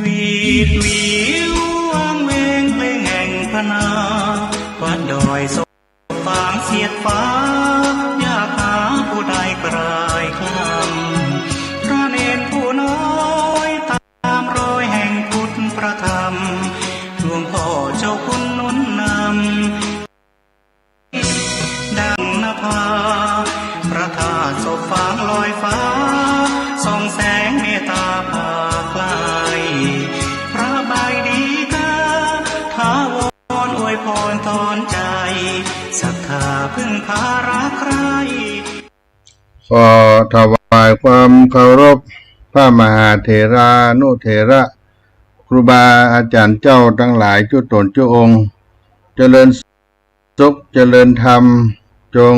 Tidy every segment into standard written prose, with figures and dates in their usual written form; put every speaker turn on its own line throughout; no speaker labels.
วิววางเวงเพลงแห่งพนาวัดดอยสบฟางเสียดฟ้าอยากหาผู้ใดกลายคลำพระเนตรผู้น้อยตามรอยแห่งพุทธประธรรมหลวงพ่อเจ้าคุณนุนนำดังนภาพระธาตุศพฟางลอยฟ้าส่องแสงเมตตาพาคลายพระบายดีกาถาวรอวยพรตอนใจศรัทธาพึ่งพารักใคร
ขอถวายความเคารพพระมหาเถรานุเถระครูบาอาจารย์เจ้าทั้งหลายจุตนจุองค์เจริญสุขเจริญธรรมจง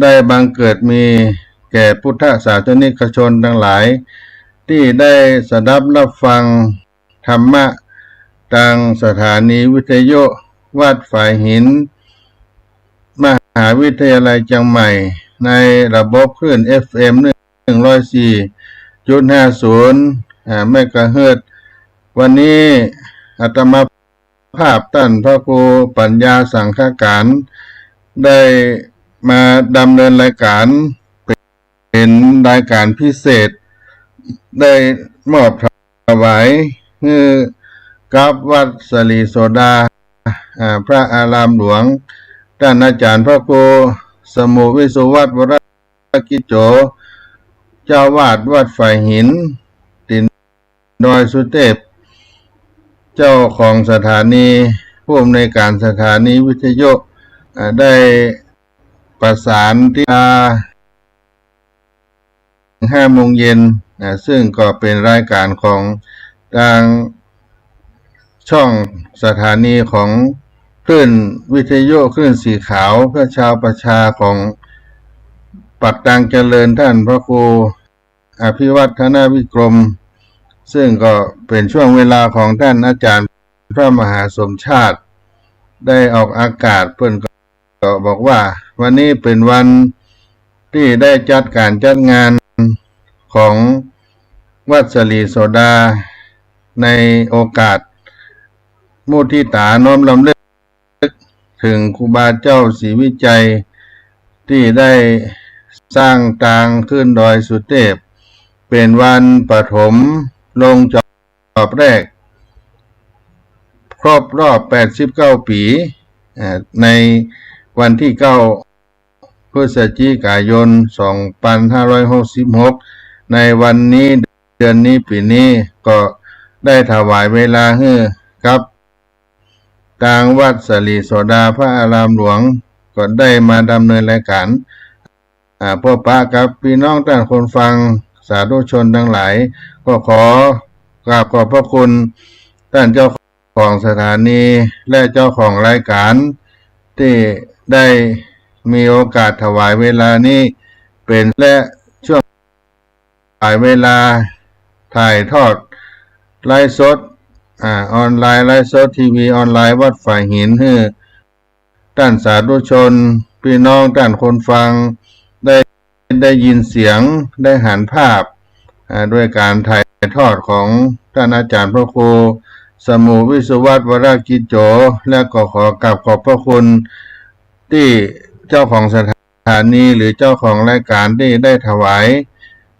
ได้บังเกิดมีแก่พุทธศาสนิกชนทั้งหลายที่ได้สดับรับฟังธรรมะทางสถานีวิทยุวัดฝ่ายหินมหาวิทยาลัยเชียงใหม่ในระบบคลื่น FM 104.50 เมกะเฮิรตซ์วันนี้อาตมาภาพท่านพระครูปัญญาสังฆการได้มาดำเนินรายการเป็นรายการพิเศษได้มอบถวายให้กับวัดสลีโสดาพระอารามหลวงท่านอาจารย์พระครูสมุวิสุวัฒน์วรกิจโจเจ้าวาดวัดฝ่ายหินตินดอยสุเทพเจ้าของสถานีผู้อำนวยการสถานีวิทยุได้ประสานที่5 โมงเย็นซึ่งก็เป็นรายการของทางช่องสถานีของคลื่นวิทยุคลื่นสีขาวเพื่อชาวประชาของปักตังเจริญท่านพระครูอภิวัฒนวิกรมซึ่งก็เป็นช่วงเวลาของท่านอาจารย์พระมหาสมชาติได้ออกอากาศเพิ่นก็บอกว่าวันนี้เป็นวันที่ได้จัดการจัดงานของวัดสลีโสดาในโอกาสมุทิตาน้อมรำลึกถึงครูบาเจ้าศรีวิจัยที่ได้สร้างทางขึ้นดอยสุเทพเป็นวันปฐมลงจอบแรกครบรอบ89 ปีในวันที่9 พฤศจิกายน 2566ในวันนี้เดือนนี้ปีนี้ก็ได้ถวายเวลาให้กับทางวัดสลีโสดาพระอารามหลวงก็ได้มาดำเนินรายการพบปะกับพี่น้องท่านคนฟังสาธุชนทั้งหลายก็ขอกราบขอบพระคุณท่านเจ้าของสถานีและเจ้าของรายการที่ได้มีโอกาสถวายเวลานี้เป็นและช่วงถ่ายเวลาถ่ายทอดไลฟ์สดออนไลน์ไลฟ์สดทีวีออนไลน์วัดฝ่ายหินให้ท่านสาธุชนพี่น้องท่านคนฟังได้ยินเสียงได้หันภาพด้วยการถ่ายทอดของท่านอาจารย์พระครูสมุวิสุวัฒน์วรกิจโจและก็ขอกราบขอบพระคุณที่เจ้าของสถานีหรือเจ้าของรายการที่ได้ถวาย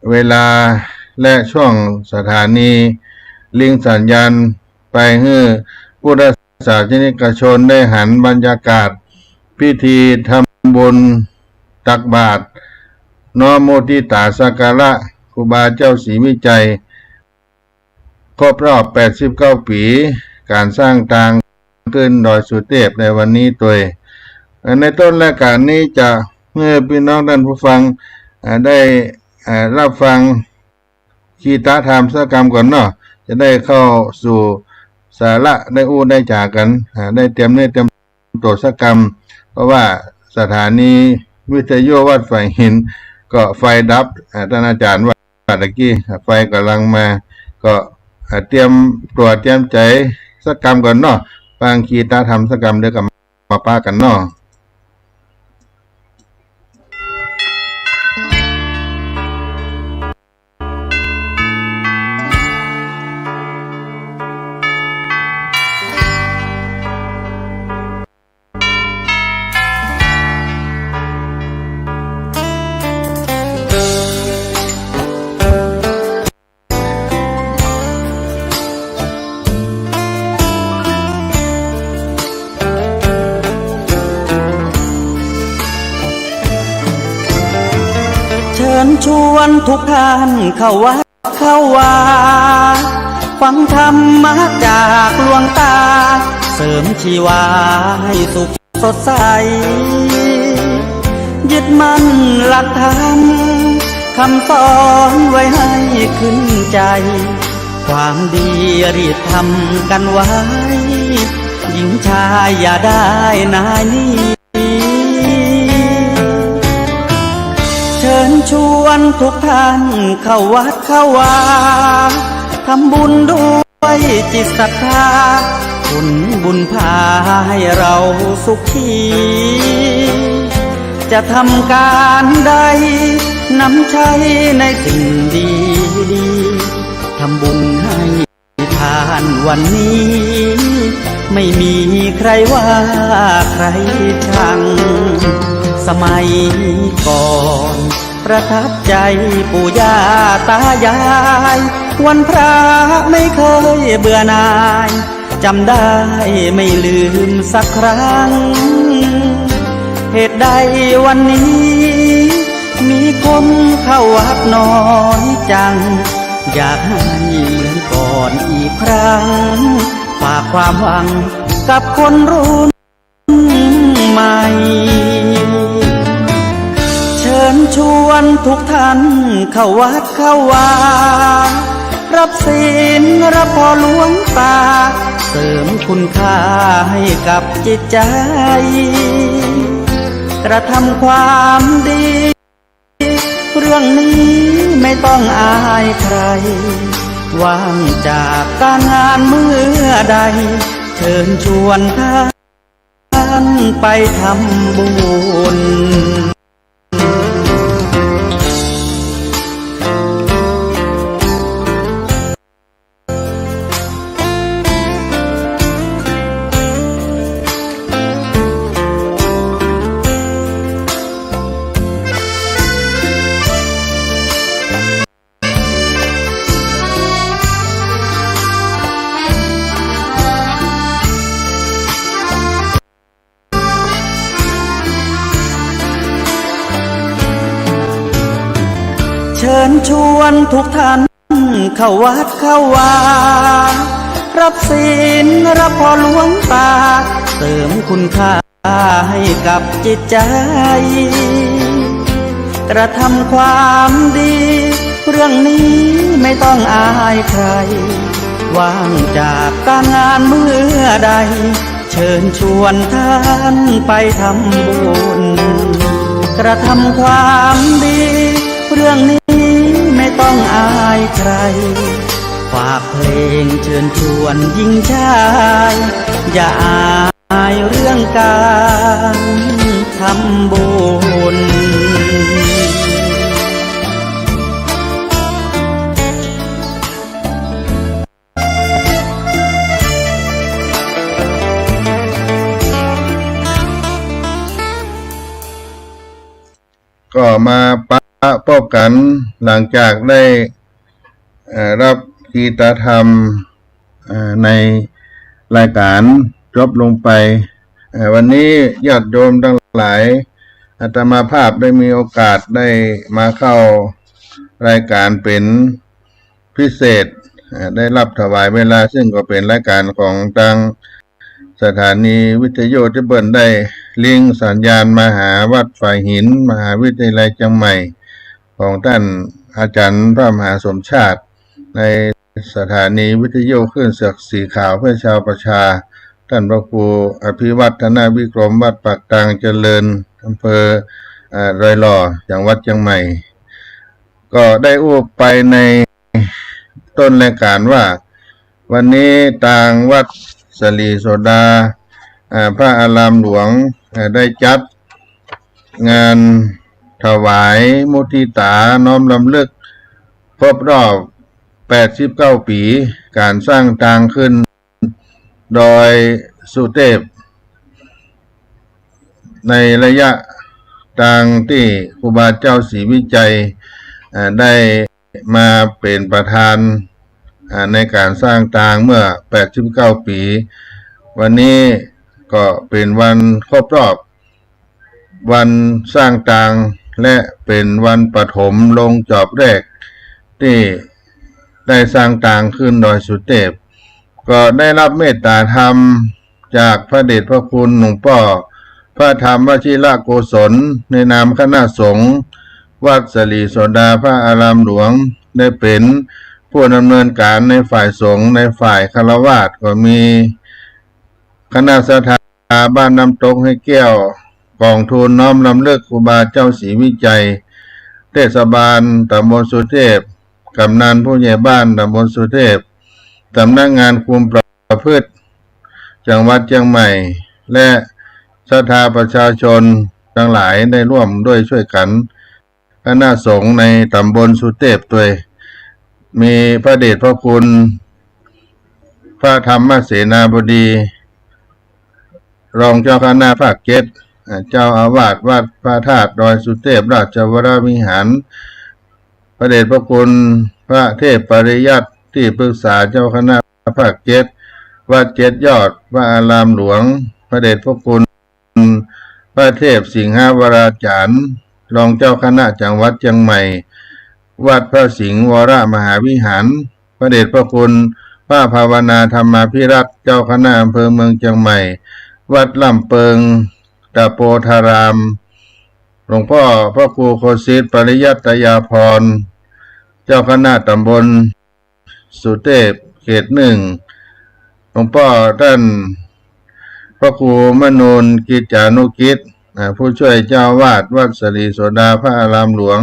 เวลาและช่วงสถานีลิงสัญญาณไปให้พุทธศาสนิกชนได้หันบรรยากาศพิธีทำบุญตักบาตรน้อมมุทิตาสักการะครูบาเจ้าศรีวิจัยครบรอบ89 ปีการสร้างทางขึ้นดอยสุเทพในวันนี้ตัวในต้นรายการนี้จะเมื่อพี่น้องท่านผู้ฟังได้รับฟัง คีตธรรมสกรรมก่อนเนาะจะได้เข้าสู่สาระได้อู้ได้จากกันได้เตรียมตัวสกรรมเพราะว่าสถานีวิทยุวัดไฟหินก็ไฟดับท่านอาจารย์ว่าตะกี้ไฟกำลังมาก็เตรียมตัวเตรียมใจสกรรมก่อนเนาะบางคีตธรรมสกรรมเดี๋ยวกับมาป้ากันเนาะ
เชิญชวนทุกท่านเข้าวัดเข้าวาฟังธรรมะจากหลวงตาเสริมชีวาให้สุขสดใสยึดมั่นหลักธรรมคำสอนไว้ให้ขึ้นใจ ความดีรีบทำกันไว้หญิงชายอย่าได้นายนี้เชิญชวนทุกท่านเข้าวัดเข้าวาทำบุญด้วยจิตศรัทธาผลบุญพาให้เราสุขีจะทำการใดนำใช้ในสิ่งดีดีทำบุญให้ทานวันนี้ไม่มีใครว่าใครชังสมัยก่อนประทับใจปู่ย่าตายายวันพระไม่เคยเบื่อหน่ายจำได้ไม่ลืมสักครั้งเหตุใดวันนี้มีคนเข้าวัดน้อยจังอยากให้เหมือนก่อนอีกครั้งฝากความหวังกับคนรุ่นใหม่เชิญชวนทุกท่านเข้าวัดเข้าวารับศีลรับพรหลวงตาเสริมคุณค่าให้กับจิตใจกระทำความดีเรื่องนี้ไม่ต้องอายใครว่างจากการงานเมื่อใดเชิญชวนท่านไปทำบุญเชิญชวนทุกท่านเข้าวัดเข้าวารับศีลรับพรหลวงตาเสริมคุณค่าให้กับจิตใจกระทำความดีเรื่องนี้ไม่ต้องอายใครว่างจากการงานเมื่อใดเชิญชวนท่านไปทำบุญกระทำความดีเรื่องนี้ไม่ต้องอายใครฝากเพลงเชิญชวนหญิงชายอย่าอายเรื่องการทำบุญ
ก็มาปะพบกันหลังจากได้รับคีตธรรมในรายการจบลงไปวันนี้ญาติโยมทั้งหลายอาตมาภาพได้มีโอกาสได้มาเข้ารายการเป็นพิเศษได้รับถวายเวลาซึ่งก็เป็นรายการของทางสถานีวิทยุที่เบิ่นได้ลิงก์สัญญาณมาหาวัดฝ่ายหินมหาวิทยาลัยเชียงใหม่ของท่านอาจารย์พระมหาสมชาติ ในสถานีวิทยุคลื่นเสียงสีขาวเพื่อชาวประชาท่านพระครูอภิวัฒนาวิกรมวัดปากตางเจริญอำเภอดอยหล่อจังหวัดเชียงใหม่ก็ได้อู้ไปในต้นรายการว่าวันนี้ทางวัดสลีโสดาพระอารามหลวงได้จัดงานถวายมุทิตาน้อมรำลึกครบรอบ89 ปีการสร้างทางขึ้นดอยสุเทพในระยะทางที่ครูบาเจ้าศรีวิจัยได้มาเป็นประธานในการสร้างทางเมื่อ89 ปีวันนี้ก็เป็นวันครบรอบวันสร้างทางและเป็นวันปฐมลงจอบแรกที่ได้สร้างทางขึ้นดอยสุเทพก็ได้รับเมตตาธรรมจากพระเดชพระคุณหลวงพ่อพระธรรมวชิรโกศลในนามคณะสงฆ์วัดสลีโสดาพระอารามหลวงได้เป็นผู้ดำเนินการในฝ่ายสงฆ์ในฝ่ายฆราวาสก็มีคณะศรัทธาบ้านน้ำตกให้แก้วกองทุนน้อมรำลึกครูบาเจ้าศรีวิจัยเทศบาลตำบลสุเทพกำนันผู้ใหญ่บ้านตำบลสุเทพสำนักงานคุมประพฤติจังหวัดเชียงใหม่และศรัทธาประชาชนทั้งหลายได้ร่วมด้วยช่วยกันคณะสงฆ์ในตำบลสุเทพด้วยมีพระเดชพระคุณพระธรรมเสนาบดีรองเจ้าคณะภาค7เจ้าอาวาสวัดพระธาตุดอยสุเทพราชวรวิหารพระเดชพระคุณพระเทพปริยัติที่ปรึกษาเจ้าคณะภาค7วัด7 ยอดพระอารามหลวงพระเดชพระคุณพระเทพสิงหวราจารย์รองเจ้าคณะจังหวัดเชียงใหม่วัดพระสิงห์วรมหาวิหารพระเดชพระคุณพระภาวนาธรรมาภิรัตน์เจ้าคณะอำเภอเมืองเชียงใหม่วัดลำเปิงตะโปธารามหลวงพ่อพระครูโคสิทธิ์ปริยัตยาภรณ์เจ้าคณะตำบลสุเทพเขต1หลวงพ่อท่านพระครูมนูนกิจจานุกิจผู้ช่วยเจ้าวาดวัดสลีโสดาพระอารามหลวง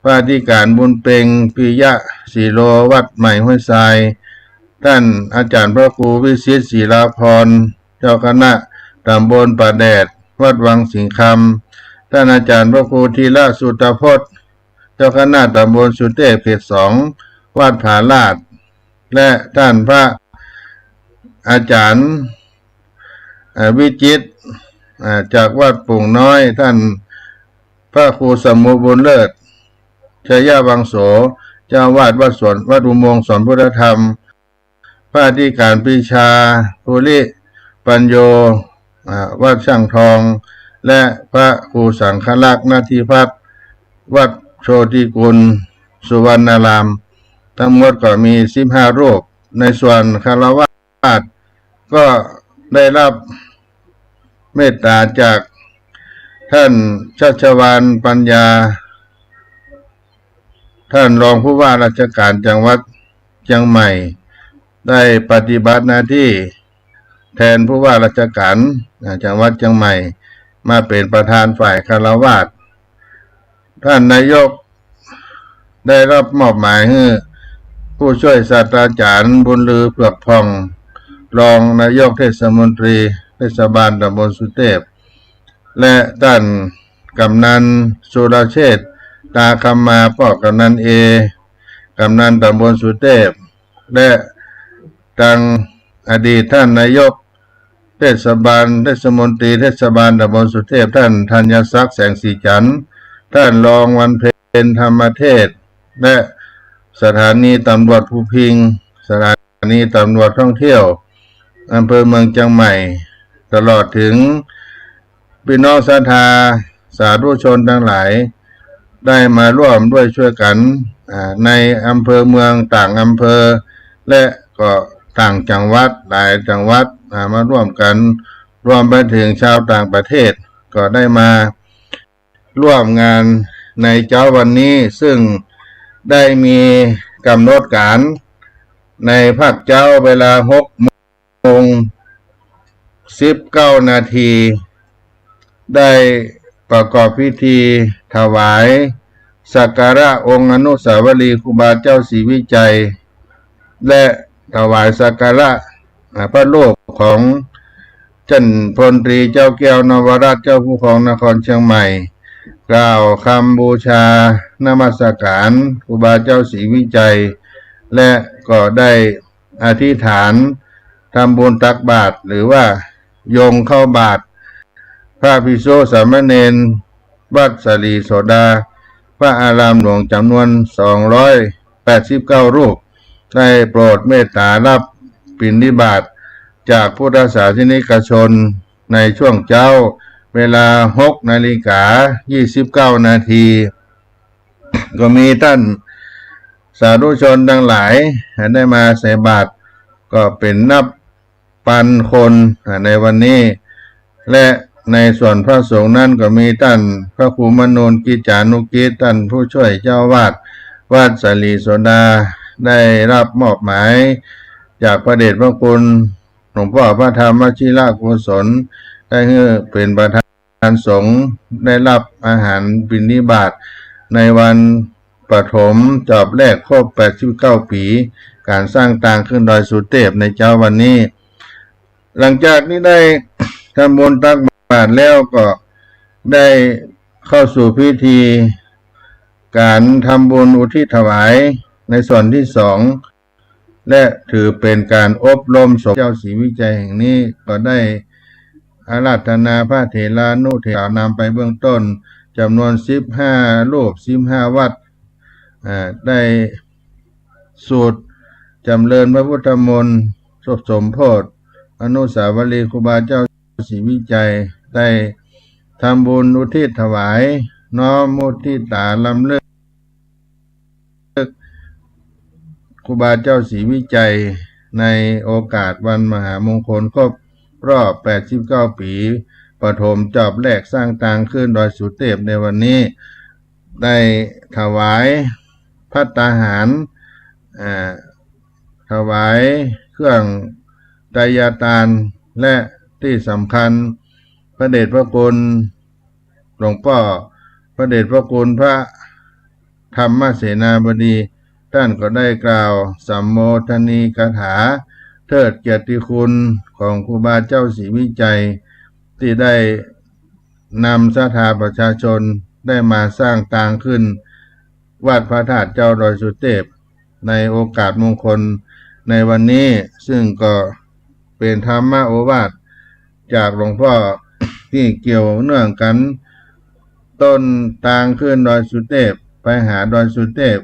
พระอธิการบุญเพ็งปิยะศิโลวัดใหม่ห้วยทรายท่านอาจารย์พระครูวิสิตศิลาภรณ์เจ้าคณะตำบลป่าแดดวัดวังสิงคำท่านอาจารย์พระครูธีระสุตพจน์เจ้าคณะตำบลสุเทพเขต2วัดผาลาดและท่านพระอาจารย์วิจิตรจากวัดปุ่งน้อยท่านพระครูสมุบุญเลิศชัยวังโสเจ้าวาดวัดอุโมงค์สอนพุทธธรรมพระอธิการปรีชาภูริปัญโยวัดช่างทองและพระครูสังฆลักษณ์นาทีพัฒน์วัดโชติกุลสุวรรณารามทั้งหมดก็มี15 รูปในส่วนคฤหัสถ์ก็ได้รับเมตตาจากท่านชัชวาลปัญญาท่านรองผู้ว่าราชการจังหวัดเชียงใหม่ได้ปฏิบัติหน้าที่แทนผู้ว่าราชการจังหวัดเชียงใหม่มาเป็นประธานฝ่ายคฤหัสถ์ท่านนายกได้รับมอบหมายให้ผู้ช่วยศาสตราจารย์บุญลือเผือกพองรองนายกเทศมนตรีเทศบาลตำบลสุเทพและท่านกำนันสุรเชษฐ์ตาคำมาพ่อกำนันกำนันตำบลสุเทพและทางอดีตท่านนายกเทศมนตรีเทศบาลตำบลสุเทพท่านธัญศักดิ์แสงสีจันทร์ท่านรองวันเพ็ญธรรมเทศและสถานีตำรวจภูพิงค์สถานีตำรวจท่องเที่ยวอำเภอเมืองเชียงใหม่ตลอดถึงพี่น้องศรัทธาสาธุชนทั้งหลายได้มาร่วมด้วยช่วยกันในอำเภอเมืองต่างอำเภอและก็ต่างจังหวัดหลายจังหวัดมาร่วมกันรวมไปถึงชาวต่างประเทศก็ได้มาร่วมงานในเช้าวันนี้ซึ่งได้มี กำหนดการในภาคเจ้าเวลา6:19 นาทีได้ประกอบพิธีถวายสักการะองค์อนุสาวรีย์ครูบาเจ้าศรีวิจัยและถวายสักการะพระโลกของท่านพลตรีเจ้าแก้วนวราชเจ้าผู้ครองนครเชียงใหม่กล่าวคำบูชานมัสการครูบาเจ้าศรีวิจัยและก็ได้อธิษฐานทำบุญตักบาตรหรือว่าโยงเข้าบาตรพระภิกษุสามเณรวัดสลีโสดาพระอารามหลวงจำนวน289 รูปได้โปรดเมตตารับบิณฑบาตจากพุทธศาสนิกชนในช่วงเช้าเวลา6:29 นาทีก็มีท่านสาธุชนทั้งหลายได้มาใส่บาตรก็เป็นนับพันคนในวันนี้และในส่วนพระสงฆ์นั้นก็มีท่านพระครูมนูนกิจจานุกิจท่านผู้ช่วยเจ้าวาดวัดสลีโสดาได้รับมอบหมายจากพระเดชพระคุณหลวงพ่อพระธรรมวชิรกุศลได้เป็นประธานสงฆ์ได้รับอาหารบิณฑบาตในวันปฐมจอบแรกครบ89 ปีการสร้างตางขึ้นดอยสุเทพในเช้าวันนี้หลังจากนี้ได้ทำบุญตักบาตรแล้วก็ได้เข้าสู่พิธีการทำบุญอุทิศถวายในส่วนที่2และถือเป็นการอบรมสงฆ์เจ้าศรีวิจัยแห่งนี้ก็ได้อาราธนาพระเถรานุเถรนำไปเบื้องต้นจำนวน15 รูป15 วัดได้สวดจำเริญพระพุทธมนต์สมโภชอนุสาวรีย์ครูบาเจ้าศรีวิจัยได้ทำบุญอุทิศถวายน้อมมุทิตาลำลึกครูบาเจ้าศรีวิจัยในโอกาสวันมหามงคลครบรอบ89 ปีปฐมจอบแรกสร้างตางขึ้นดอยสุเทพในวันนี้ได้ถวายภัตตาหารถวายเครื่องไตรยทานและที่สำคัญพระเดชพระคุณหลวงพ่อพระเดชพระคุณพระธรรมเสนาบดีท่านก็ได้กล่าวสัมโมทนีคาถาเทิดเกียรติคุณของครูบาเจ้าศรีวิจัยที่ได้นำศรัทธาประชาชนได้มาสร้างตางขึ้นวัดพระธาตุเจ้าดอยสุเทพในโอกาสมงคลในวันนี้ซึ่งก็เป็นธรรมโอวาทจากหลวงพ่อที่เกี่ยวเนื่องกันต้นตางขึ้นดอยสุเทพไปหาดอยสุเทพ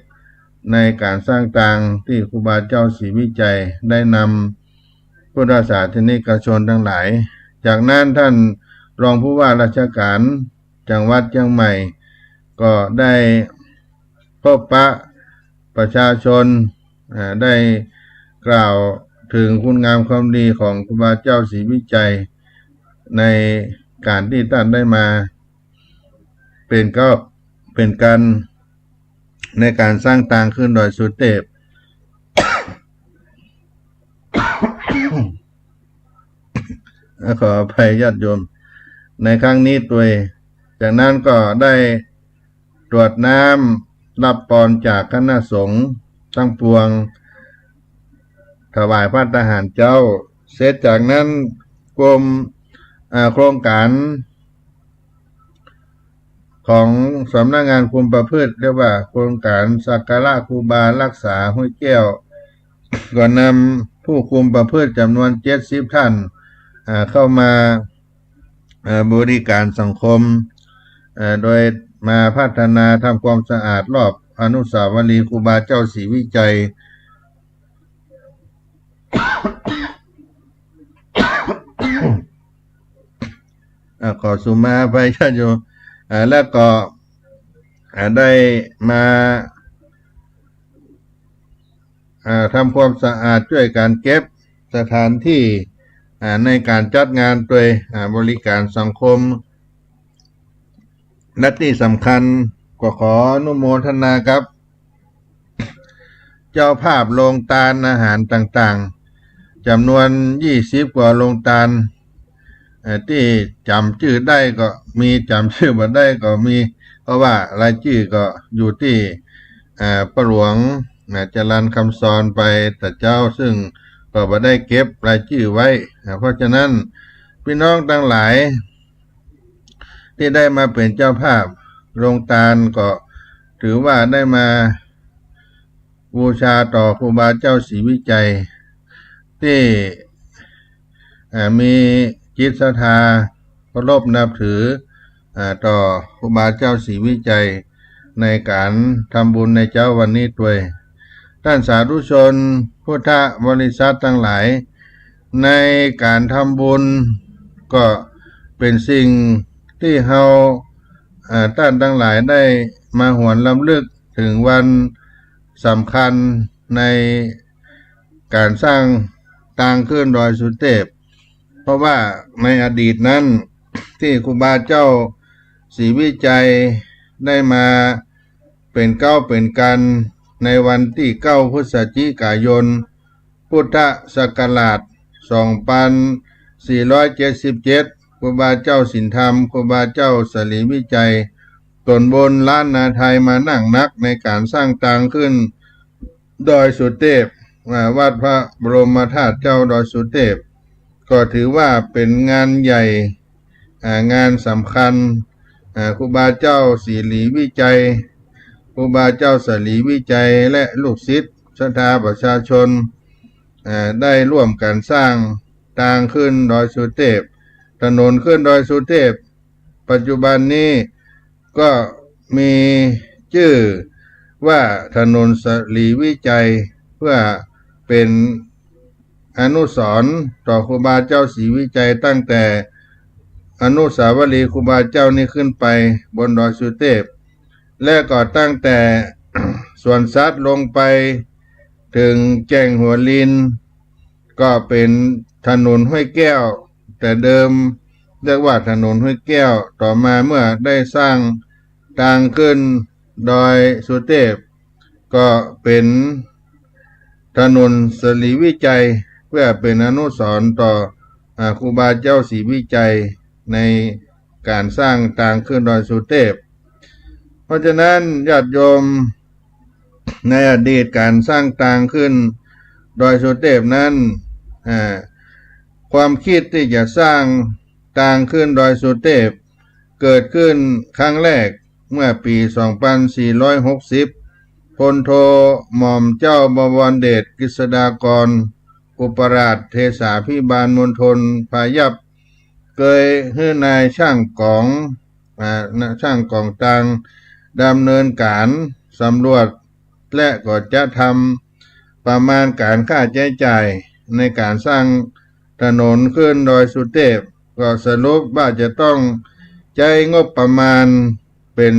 ในการสร้างตางที่ครูบาเจ้าศรีวิจัยได้นำพุทธศาสนิกชนทั้งหลายจากนั้นท่านรองผู้ว่าราชการจังหวัดเชียงใหม่ก็ได้พบปะประชาชนได้กล่าวถึงคุณงามความดีของครูบาเจ้าศรีวิจัยในการที่ท่านได้มาเป็นการในการสร้างตางขึ้นดอยสุเทพ ขออภัยญาติโยมในครั้งนี้ตัวจากนั้นก็ได้ตรวจน้ำรับพรจากคณะสงฆ์ทั้งปวงถวายพระทหารเจ้าเสร็จจากนั้นกรมโครงการของสำนักงานคุมประพฤติเรียกว่าโครงการสักการะครูบารักษาห้วยแก้วก็นำผู้คุมประพฤติจำนวน70 ท่านเข้ามาบริการสังคมโดยมาพัฒนาทำความสะอาดรอบอนุสาวรีย์ครูบาเจ้าศรีวิจัย ขอสุมาไปญาติโยมแล้วก็ได้มาทำความสะอาดช่วยการเก็บสถานที่ในการจัดงานโดยบริการสังคมและที่สำคัญก็ขออนุโมทนาครับ เจ้าภาพโรงทานอาหารต่างๆจำนวน20กว่าโรงทานที่จำชื่อได้ก็มีจำชื่อบ่ได้ก็มีเพราะว่ารายชื่อก็อยู่ที่ประหลวงจรัญคำสอนไปแต่เจ้าซึ่งก็บ่ได้เก็บรายชื่อไว้เพราะฉะนั้นพี่น้องทั้งหลายที่ได้มาเป็นเจ้าภาพโรงทานก็ถือว่าได้มาบูชาต่อครูบาเจ้าศรีวิจัยที่มีจิตศรัทธาเคารพนับถือต่อครูบาเจ้าศรีวิจัยในการทำบุญในเจ้าวันนี้ด้วยท่านสาธุชนพุทธบริษัททั้งหลายในการทำบุญก็เป็นสิ่งที่เราท่านทั้งหลายได้มาหวนรำลึกถึงวันสำคัญในการสร้างทางขึ้นดอยสุเทพเพราะว่าในอดีตนั้นที่ครูบาเจ้าศรีวิจัยได้มาเป็นเก้าเป็นกันในวันที่9 พฤศจิกายนพุทธศักราช2477ครูบาเจ้าสินธรรมครูบาเจ้าศรีวิจัยตนบนล้านนาไทยมานั่งนักในการสร้างทางขึ้นดอยสุเทพวัดพระบรมธาตุเจ้าดอยสุเทพก็ถือว่าเป็นงานใหญ่งานสำคัญครูบาเจ้าศรีวิจัยครูบาเจ้าศรีวิจัยและลูกศิษย์ศรัทธาประชาชนได้ร่วมกันสร้างทางขึ้นดอยสุเทพถนนขึ้นดอยสุเทพปัจจุบันนี้ก็มีชื่อว่าถนนศรีวิจัยเพื่อเป็นอนุสรณ์ต่อครูบาเจ้าศรีวิจัยตั้งแต่อนุสาวรีย์ครูบาเจ้านี้ขึ้นไปบนดอยสุเทพและก็ตั้งแต่ สวนสัตว์ลงไปถึงแจ้งหัวลินก็เป็นถนนห้วยแก้วแต่เดิมเรียกว่าถนนห้วยแก้วต่อมาเมื่อได้สร้างทางขึ้นดอยสุเทพก็เป็นถนนศรีวิจัยเพื่อเป็นอนุสรณ์ต่อครูบาเจ้าศรีวิจัยในการสร้างทางขึ้นดอยสุเทพเพราะฉะนั้นญาติโยมในอดีตการสร้างทางขึ้นดอยสุเทพนั้นความคิดที่จะสร้างทางขึ้นดอยสุเทพเกิดขึ้นครั้งแรกเมื่อปี 2460 พลโทหม่อมเจ้าบวรเดชกฤษฎากรอุปราชเทศาภิบาลมณฑลพายัพเคยให้นายช่างกองต่างดำเนินการสำรวจและก็จะทำประมาณการค่าใช้จ่ายในการสร้างถนนขึ้นดอยสุเทพก็สรุปว่าจะต้องใช้งบประมาณเป็น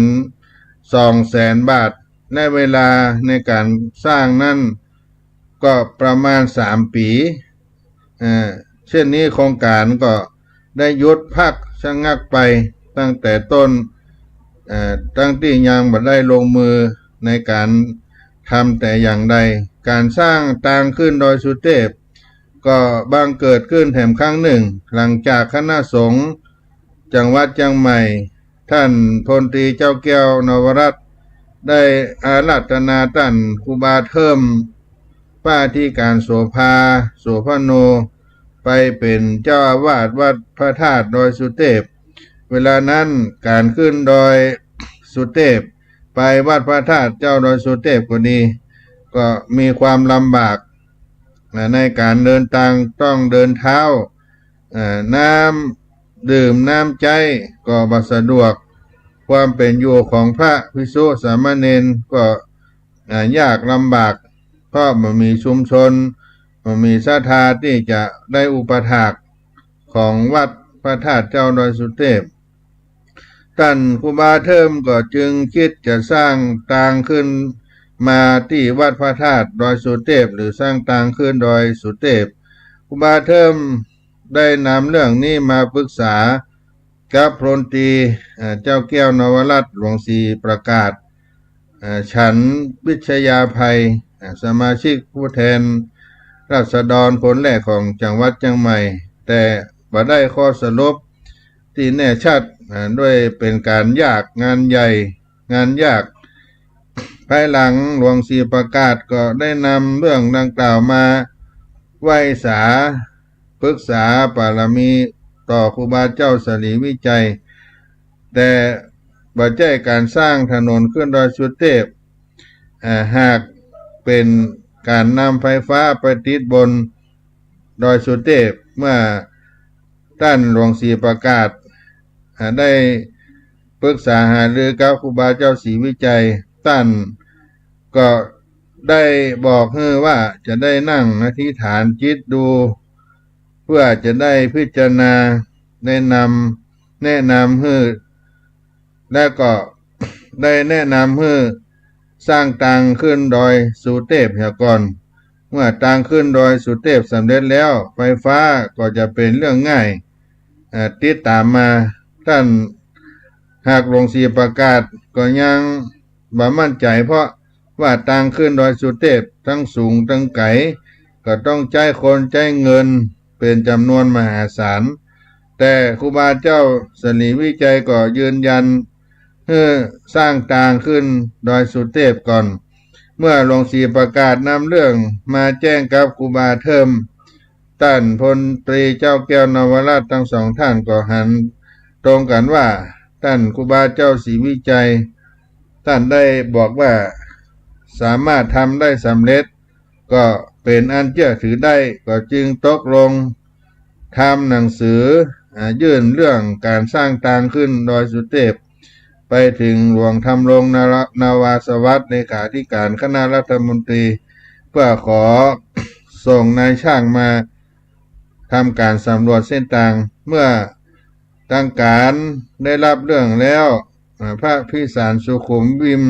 200,000 บาทในเวลาในการสร้างนั้นก็ประมาณ3 ปีเช่นนี้โครงการก็ได้หยุดพักชะงักไปตั้งแต่ต้นตั้งที่ยังบ่ได้ลงมือในการทำแต่อย่างใดการสร้างทางขึ้นดอยสุเทพก็บังเกิดขึ้นแถมครั้งหนึ่งหลังจากคณะสงฆ์จังหวัดเชียงใหม่ท่านพลตรีเจ้าแก้วนวรัตน์ได้อาราธนาท่านครูบาเทิมป้าที่การโสภาโสภโนไปเป็นเจ้าอาวาสวัดพระธาตุดอยสุเทพเวลานั้นการขึ้นดอยสุเทพไปวัดพระธาตุเจ้าดอยสุเทพก็ดีก็มีความลำบากในการเดินทางต้องเดินเท้าน้ำดื่มน้ำใจก็บ่สะดวกความเป็นอยู่ของพระภิกษุสามเณรก็ยากลำบากเพราะมันมีชุมชนมันมีศรัทธาที่จะได้อุปถากของวัดพระธาตุเจ้าดอยสุเทพท่านครูบาเทิมก็จึงคิดจะสร้างทางขึ้นมาที่วัดพระธาตุดอยสุเทพหรือสร้างทางขึ้นดอยสุเทพครูบาเทิมได้นำเรื่องนี้มาปรึกษากับพลตรีเจ้าแก้วนวรัตน์หลวงศรีประกาศฉันวิชยาภัย สมาชิกผู้แทนราษฎรคนแรกของจังหวัดเชียงใหม่แต่บ่ได้ข้อสรุปที่แน่ชัดด้วยเป็นการยากงานใหญ่งานยากภายหลังหลวงศรีประกาศก็ได้นำเรื่องดังกล่าวมาไหว้สาปรึกษาปารมีต่อครูบาเจ้าสลีวิจัยแต่บ่ใช่การสร้างถนนขึ้นดอยสุเทพหากเป็นการนำไฟฟ้าไปติดบนดอยสุเทพเมื่อท่านหลวงศรีประกาศได้ปรึกษาหารือกับครูบาเจ้าศรีวิจัยท่านก็ได้บอกว่าจะได้นั่งอธิษฐานจิตดูเพื่อจะได้พิจารณาแนะนำและก็ได้แนะนำสร้างทางขึ้นดอยสุเทพเสียก่อนเมื่อทางขึ้นดอยสุเทพสำเร็จแล้วไฟฟ้าก็จะเป็นเรื่องง่ายติดตามมาท่านหากหลวงศรีประกาศก็ยังบ่มั่นใจเพราะว่าทางขึ้นดอยสุเทพทั้งสูงทั้งไกลก็ต้องใช้คนใช้เงินเป็นจำนวนมหาศาลแต่ครูบาเจ้าสลีวิจัยก็ยืนยันสร้างทางขึ้นดอยสุเทพก่อนเมื่อหลวงศรีประกาศนำเรื่องมาแจ้งกับครูบาเทิมท่านพลตรีเจ้าแก้วนวราชทั้งสองท่านก็หันตรงกันว่าท่านครูบาเจ้าศรีวิจัยท่านได้บอกว่าสามารถทำได้สำเร็จก็เป็นอันเชื่อถือได้ก็จึงตกลงทำหนังสือยื่นเรื่องการสร้างทางขึ้นดอยสุเทพไปถึงหลวงธำรงนาวาสวัสดิ์เลขาธิการคณะรัฐมนตรีเพื่อขอส่งนายช่างมาทำการสำรวจเส้นทางเมื่อทางการได้รับเรื่องแล้วพระพิสารสุขุมวิม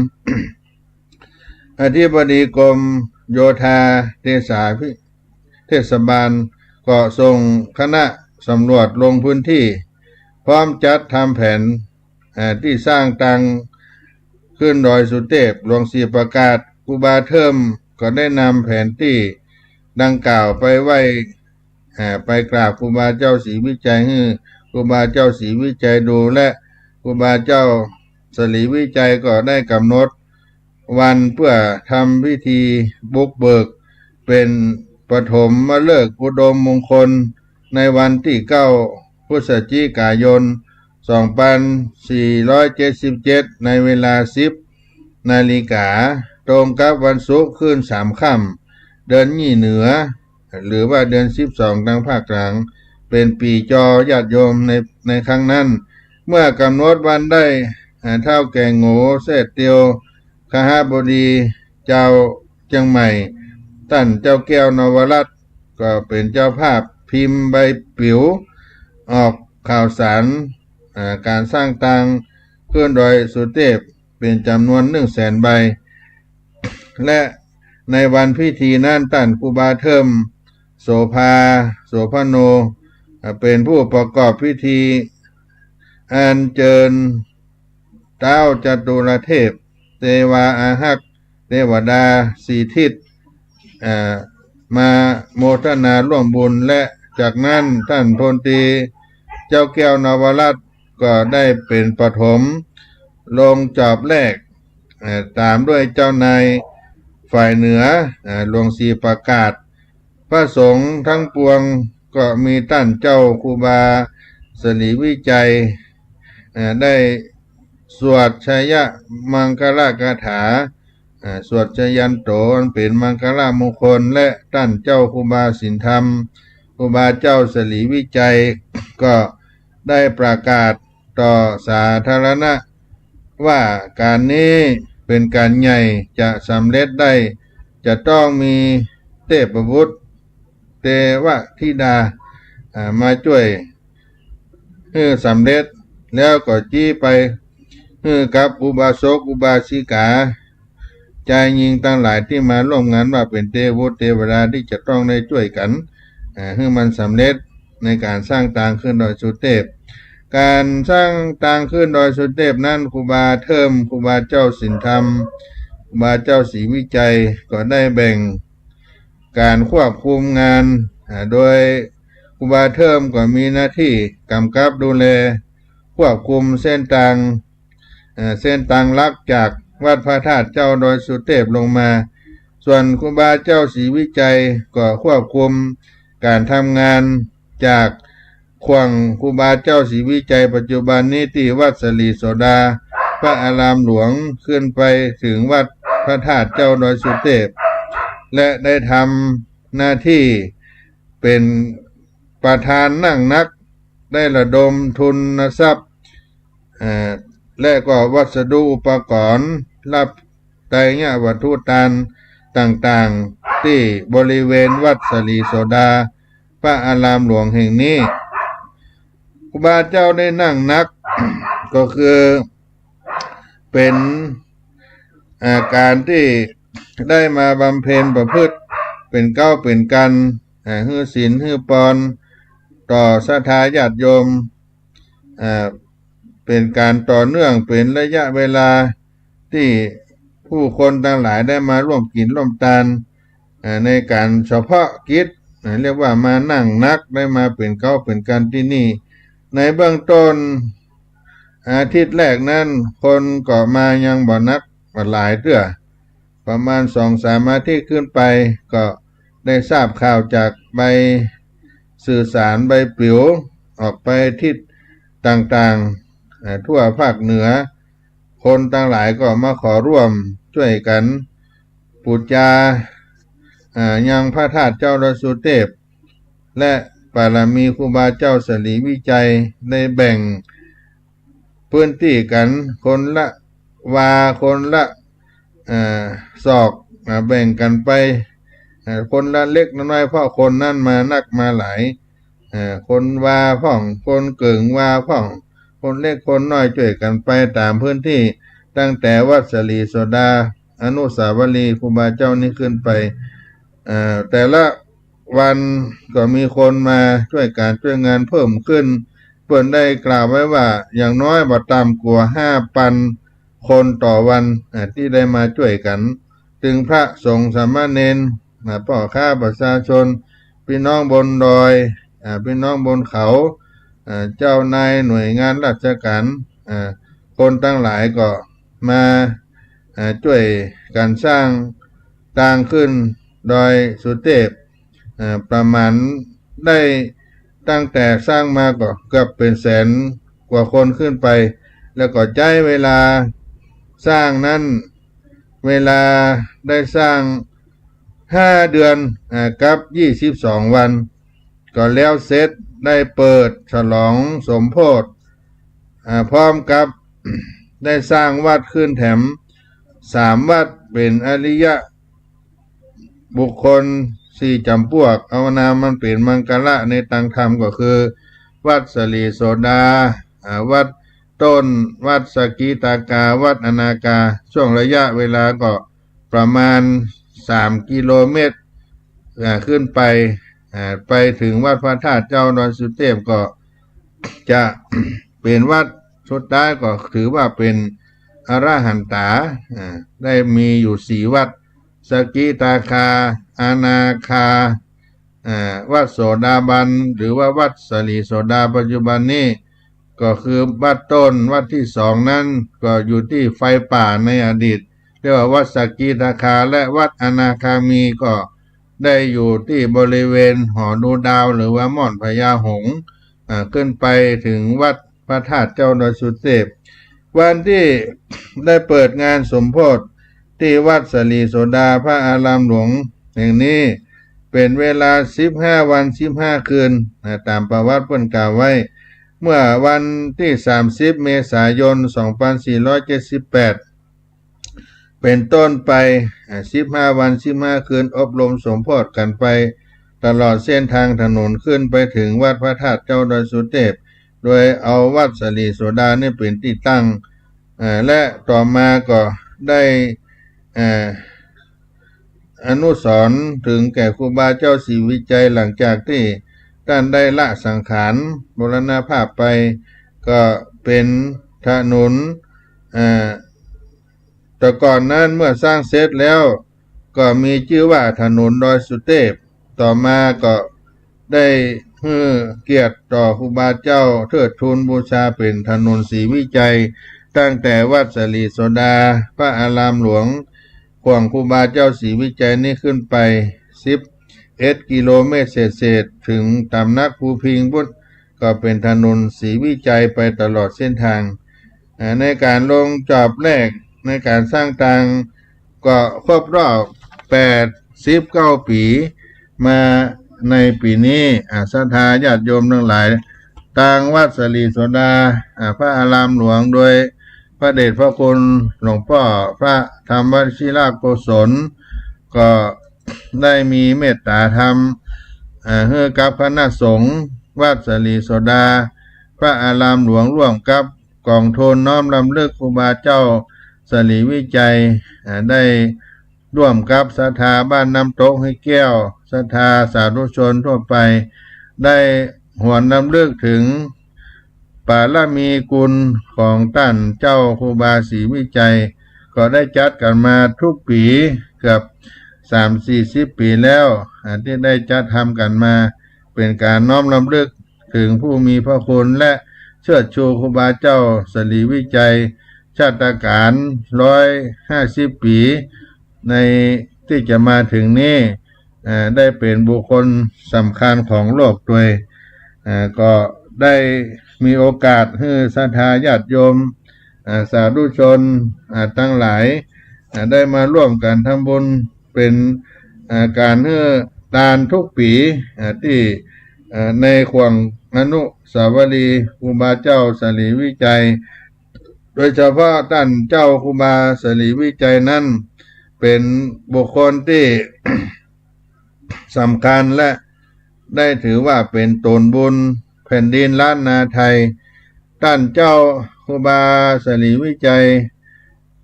อธิบดีกรมโยธาเทศบาลก็ส่งคณะสำรวจลงพื้นที่พร้อมจัดทำแผนที่สร้างทางขึ้นดอยสุเทพหลวงศรีประกาศครูบาเทิมก็ได้นำแผนที่ดังกล่าวไปไว้ไปกราบครูบาเจ้าศรีวิจัยให้ครูบาเจ้าศรีวิจัยดูและครูบาเจ้าสลีวิจัยก็ได้กำหนดวันเพื่อทำพิธีบุกเบิกเป็นปฐมฤกษ์อุดมมงคลในวันที่9พฤศจิกายน2477ในเวลา10 นาฬิกาตรงกับวันศุกร์ขึ้น3 ค่ำเดือนยี่เหนือหรือว่าเดือน12ทางภาคกลางเป็นปีจอญาติโยมในครั้งนั้นเมื่อกำหนดวันได้เท่าแก่โง่เสดเตียวคหบดีเจ้าเชียงใหม่ท่านเจ้าแก้วนวรัตน์ก็เป็นเจ้าภาพพิมพ์ใบปลิวออกข่าวสารการสร้างทางขึ้นดอยสุเทพเป็นจำนวน100,000 ใบและในวันพิธีนั้นท่านครูบาเทิมโสภโนเป็นผู้ประกอบพิธีอัญเชิญเท้าจตุรเทพเทวาอาหักเทวดา4 ทิศมาโมทนาร่วมบุญและจากนั้นท่านพลตรีเจ้าแก้วนวรัตน์ก็ได้เป็นปฐมลงจอบแรกตามด้วยเจ้านายฝ่ายเหนือหลวงศรีประกาศพระสงฆ์ทั้งปวงก็มีท่านเจ้าครูบาสลีวิจัยได้สวดชัยมังคลคาถาสวดชยันโตเป็นมังคลมงคลและท่านเจ้าครูบาสินธรรมครูบาเจ้าสลีวิจัยก็ได้ประกาศต่อสาธารณะว่าการนี้เป็นการใหญ่จะสำเร็จได้จะต้องมีเทพบุตรเทวธิดามาช่วยให้สำเร็จแล้วก็จี้ไปกับอุบาสกอุบาสิกาใจยิงตั้งหลายที่มาร่วมงานว่าเป็นเทวเทวดาที่จะต้องได้ช่วยกันให้มันสำเร็จในการสร้างทางขึ้นดอยสุเทพการสร้างทางขึ้นดอยสุเทพนั้นครูบาเทิมครูบาเจ้าสินธรรม บาเจ้าศรีวิจัยก็ได้แบ่งการควบคุมงานโดยครูบาเทิมก็มีหน้าที่กำกับดูแลควบคุมเส้นทางลักจากวัดพระธาตุเจ้าดอยสุเทพลงมาส่วนครูบาเจ้าศรีวิจัยก็ควบคุมการทำงานจากขวงครูบาเจ้าศรีวิจัยปัจจุบันนี้ที่วัดสลีโสดาพระอารามหลวงขึ้นไปถึงวัดพระธาตุเจ้าดอยสุเทพและได้ทำหน้าที่เป็นประธานนั่งนักได้ระดมทุนทรัพย์และก็วัสดุอุปกรณ์รับไตรเงวัตถุทานต่างๆที่บริเวณวัดสลีโสดาพระอารามหลวงแห่งนี้ครูบาเจ้าได้นั่งนัก ก็คือเป็นการที่ได้มาบำเพ็ญประพฤติเป็นเก้าเป็นกันฮือศีลฮือปอนต่อศรัทธาญาติโยมเป็นการต่อเนื่องเป็นระยะเวลาที่ผู้คนทั้งหลายได้มาร่วมกินร่วมทานในการเฉพาะกิจเรียกว่ามานั่งนักได้มาเป็นเก้าเป็นกันที่นี่ในเบื้องต้นอาทิตย์แรกนั้นคนก็มายังบ่นักหลายเตื้อประมาณ 2-3 อาทิตย์ขึ้นไปก็ได้ทราบข่าวจากใบสื่อสารใบปลิวออกไปทิศต่างๆทั่วภาคเหนือคนต่างหลายก็มาขอร่วมช่วยกันปูจายังพระธาตุเจ้าดอยสุเทพและบารมีครูบาเจ้าสลีวิจัยได้แบ่งพื้นที่กันคนละวาคนละศอกแบ่งกันไปคนละเล็กน้อยเพราะคนนั่นมานักมาหลายคนวาพ่องคนเกิ่งวาพ่องคนเล็กคนน้อยช่วยกันไปตามพื้นที่ตั้งแต่วัดสลีโสดาอนุสาวรีย์ครูบาเจ้านี้ขึ้นไปแต่ละวันก็มีคนมาช่วยการช่วยงานเพิ่มขึ้นเพิ่นได้กล่าวไว้ว่าอย่างน้อยบ่ต่ำกว่า 5,000 คนต่อวันที่ได้มาช่วยกันถึงพระสงฆ์สามเณรพ่อค้าประชาชนพี่น้องบนดอยพี่น้องบนเขาเจ้านายหน่วยงานราชการคนทั้งหลายก็มาช่วยการสร้างทางขึ้นดอยสุเทพประมาณได้ตั้งแต่สร้างมาก็เกือบเป็นแสนกว่าคนขึ้นไปแล้วก็ใช้เวลาสร้างนั้นเวลาได้สร้าง5 เดือนกับ22 วันก็แล้วเสร็จได้เปิดฉลองสมโภชพร้อมกับ ได้สร้างวัดขึ้นแถม3 วัดเป็นอริยะบุคคล4 จำพวกเอานามมันเป็นมังกละในทางธรรมก็คือวัดสลีโสดาวัดต้นวัดสกิตากาวัดอนาคาช่วงระยะเวลาก็ประมาณ3 กิโลเมตรขึ้นไปไปถึงวัดพระธาตุเจ้าดอยสุเทพก็จะ เป็นวัดสุดท้ายก็ถือว่าเป็นอรหันตาได้มีอยู่4 วัดสกิตาคาอนาคาวัดโสดาบันหรือว่าวัดสลีโสดาปัจจุบันนี้ก็คือวัดต้นวัดที่2นั้นก็อยู่ที่ไฟป่าในอดีตเรียกว่าวัดสกิตาคาและวัดอนาคามีก็ได้อยู่ที่บริเวณหอดูดาวหรือว่าม่อนพญาหงส์ขึ้นไปถึงวัดพระธาตุเจ้าดอยสุเทพวันที่ได้เปิดงานสมโภชที่วัดสลีโสดาพระอารามหลวงแห่งนี้เป็นเวลา15 วัน15 คืนตามประวัติเพิ่นกล่าวไว้เมื่อวันที่30 เมษายน 2478เป็นต้นไป15 วัน15 คืนอบรมสมโภชกันไปตลอดเส้นทางถนนขึ้นไปถึงวัดพระธาตุเจ้าดอยสุเทพโดยเอาวัดสลีโสดานี่เป็นที่ตั้งและต่อมาก็ได้อนุสรณ์ถึงแก่ครูบาเจ้าศรีวิจัยหลังจากที่ท่านได้ละสังขารมรณภาพไปก็เป็นถนน แต่ก่อนนั้นเมื่อสร้างเสร็จแล้วก็มีชื่อว่าถนนดอยสุเทพต่อมาก็ได้เกียรติต่อครูบาเจ้าเทิดทูนบูชาเป็นถนนศรีวิจัยตั้งแต่วัดสลีโสดาพระอารามหลวงของครูบาเจ้าศรีวิจัยนี้ขึ้นไป11 กิโลเมตรเศษถึงตำนักภูพิงพุทธก็เป็นถนนศรีวิจัยไปตลอดเส้นทางในการลงจอบแรกในการสร้างทางก็ครบรอบ89 ปีมาในปีนี้ศรัทธาญาติโยมทั้งหลายทางวัดสลีโสดาพระอารามหลวงโดยพระเดชพระคุณหลวงพ่อพระธรรมวชิรโกศลก็ได้มีเมตตาธรรมให้กับคณะสงฆ์วัดสลีโสดาพระอารามหลวงร่วมกับกองทุนน้อมรำลึกครูบาเจ้าสลีวิจัยได้ร่วมกับศรัทธาบ้านน้ำตกให้แก้วศรัทธาสาธุชนทั่วไปได้หวนรำลึกถึงบารมีกุลของท่านเจ้าครูบาศรีวิจัยก็ได้จัดกันมาทุกปีเกือบ30-40 ปีแล้วที่ได้จัดทำกันมาเป็นการน้อมรำลึกถึงผู้มีพระคุณและเชิดชูครูบาเจ้าสลีวิจัยชาติการ150 ปีในที่จะมาถึงนี้ได้เป็นบุคคลสำคัญของโลกด้วยก็ได้มีโอกาสให้ศรัทธาญาติโยมสาธุชนทั้งหลายได้มาร่วมกันทำบุญเป็นการให้ทานทุกปีที่ในขวงอนุสาวรีย์ครูบาเจ้าสลีวิจัยโดยเฉพาะท่านเจ้าครูบาสลีวิจัยนั้นเป็นบุคคลที่ สำคัญและได้ถือว่าเป็นตนบุญแผ่นดินล้านนาไทยท่านเจ้าครูบาสลีวิจัย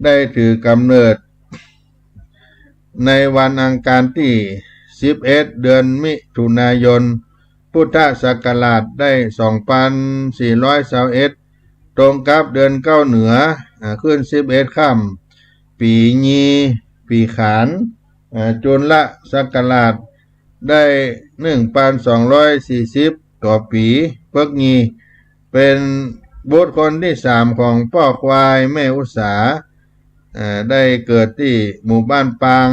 ได้ถือกำเนิดในวันอังคารที่11 เดือนมิถุนายนพุทธศักราชได้2421ตรงกับเดือน9เหนือขึ้น11 ค่ำปีญีปีขานจุลศักราชได้1,240ต่อปีเพิกญีเป็นบุตรคนที่3ของพ่อควายแม่อุษาได้เกิดที่หมู่บ้านปาง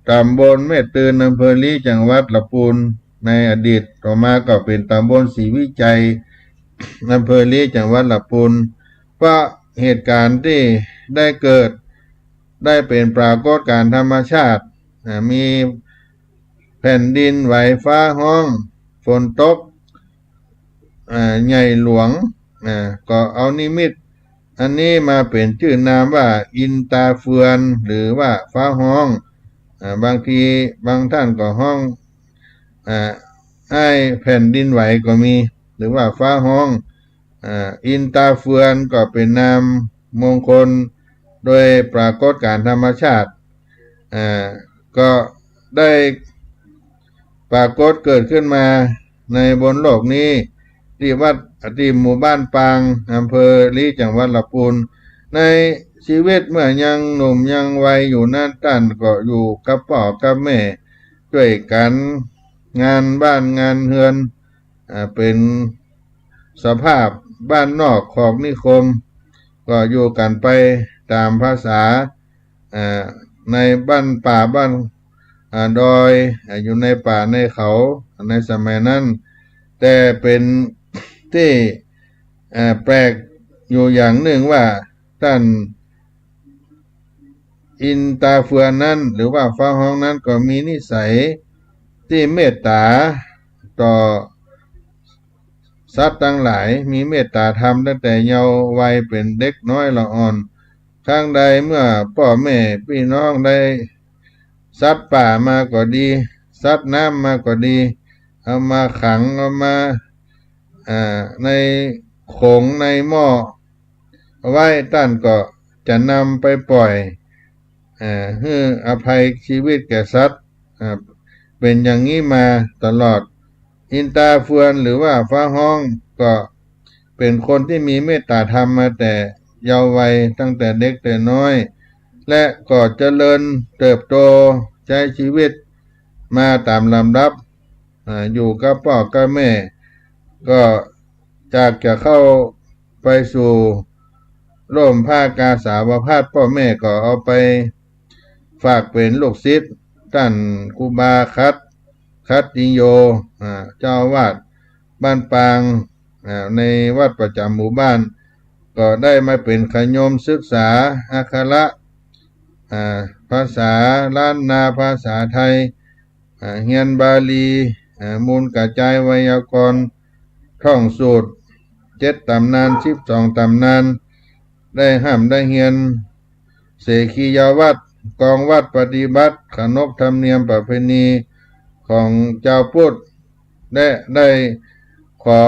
ตำบลแม่ตื่นอำเภอลีจังหวัดลำพูนในอดีตต่อมาก็เป็นตำบลศรีวิจัยอำเภอลีจังหวัดลำพูนเพราะเหตุการณ์ที่ได้เกิดได้เป็นปรากฏการณ์ธรรมชาติมีแผ่นดินไหวฟ้าห้องฝนตกใหญ่หลวงก็เอานิมิตอันนี้มาเป็นชื่อนามว่าอินตาเฟือนหรือว่าฟ้าห้องบางทีบางท่านก็ห้องไอ้แผ่นดินไหวก็มีหรือว่าฟ้าห้องอินตาเฟือนก็เป็นนามมงคลโดยปรากฏการณ์ธรรมชาติก็ได้ปรากฏเกิดขึ้นมาในบนโลกนี้ที่วัดที่หมู่บ้านปางอำเภอลีจังหวัดลำพูนในชีวิตเมื่อยังหนุ่มยังวัยอยู่นั่นท่านก็อยู่กับพ่อกับแม่ช่วยกันงานบ้านงานเฮือนเป็นสภาพบ้านนอกของนิคมก็อยู่กันไปตามภาษาในบ้านป่าบ้านดอยอยู่ในป่าในเขาในสมัยนั้นแต่เป็นที่แปลกอยู่อย่างหนึ่งว่าท่านอินตาเฟือนนั้นหรือว่าฟ้าห้องนั้นก็มีนิสัยที่เมตตาต่อสัตว์ทั้งหลายมีเมตตาธรรมตั้งแต่เยาว์วัยเป็นเด็กน้อยละอ่อนครั้งใดเมื่อพ่อแม่พี่น้องได้สัตว์ป่ามาก็ดีสัตว์น้ำมาก็ดีเอามาขังเอามาในโขงในหม้อไว้ท่านก็จะนำไปปล่อยให้อภัยชีวิตแก่สัตว์เป็นอย่างนี้มาตลอดอินตาเฟือนหรือว่าฟ้าห้องก็เป็นคนที่มีเมตตาธรรมมาแต่ เยาว์วัยตั้งแต่เด็กแต่น้อย และก็เจริญเติบโตใช้ชีวิตมาตามลำดับอยู่กับพ่อกับแม่ก็จากจะเข้าไปสู่ร่มผ้ากาสาวพาสพ่อแม่ก็เอาไปฝากเป็นลูกศิษย์ท่านครูบาคัตติโยเจ้าอาวาสบ้านปางในวัดประจำหมู่บ้านก็ได้มาเป็นขยมศึกษาอักขระภาษาล้านนาภาษาไทยเรียนบาลีมูลกระจายไวยากรณ์ท่องสูตร7 ตำนาน12 ตำนานได้ห้ามได้เรียนเสขียาวัดกองวัดปฏิบัติขนบธรรมเนียมประเพณีของเจ้าพุทธได้ขอ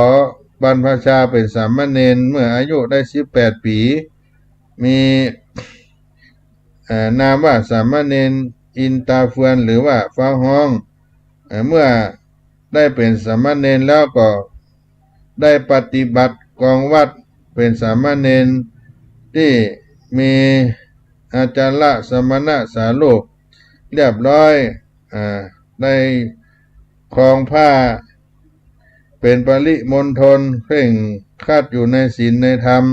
บรรพชาเป็นสามเณรเมื่ออายุได้18 ปีมีนามว่าสามเณรอินตาเฟือนหรือว่าฟ้าห้องเมื่อได้เป็นสามเณรแล้วก็ได้ปฏิบัติกองวัดเป็นสามเณรที่มีอาจารย์ละสมณะสาลูกเรียบร้อยได้ครองผ้าเป็นปริมณฑลเคร่งครัดอยู่ในศีลในธรรม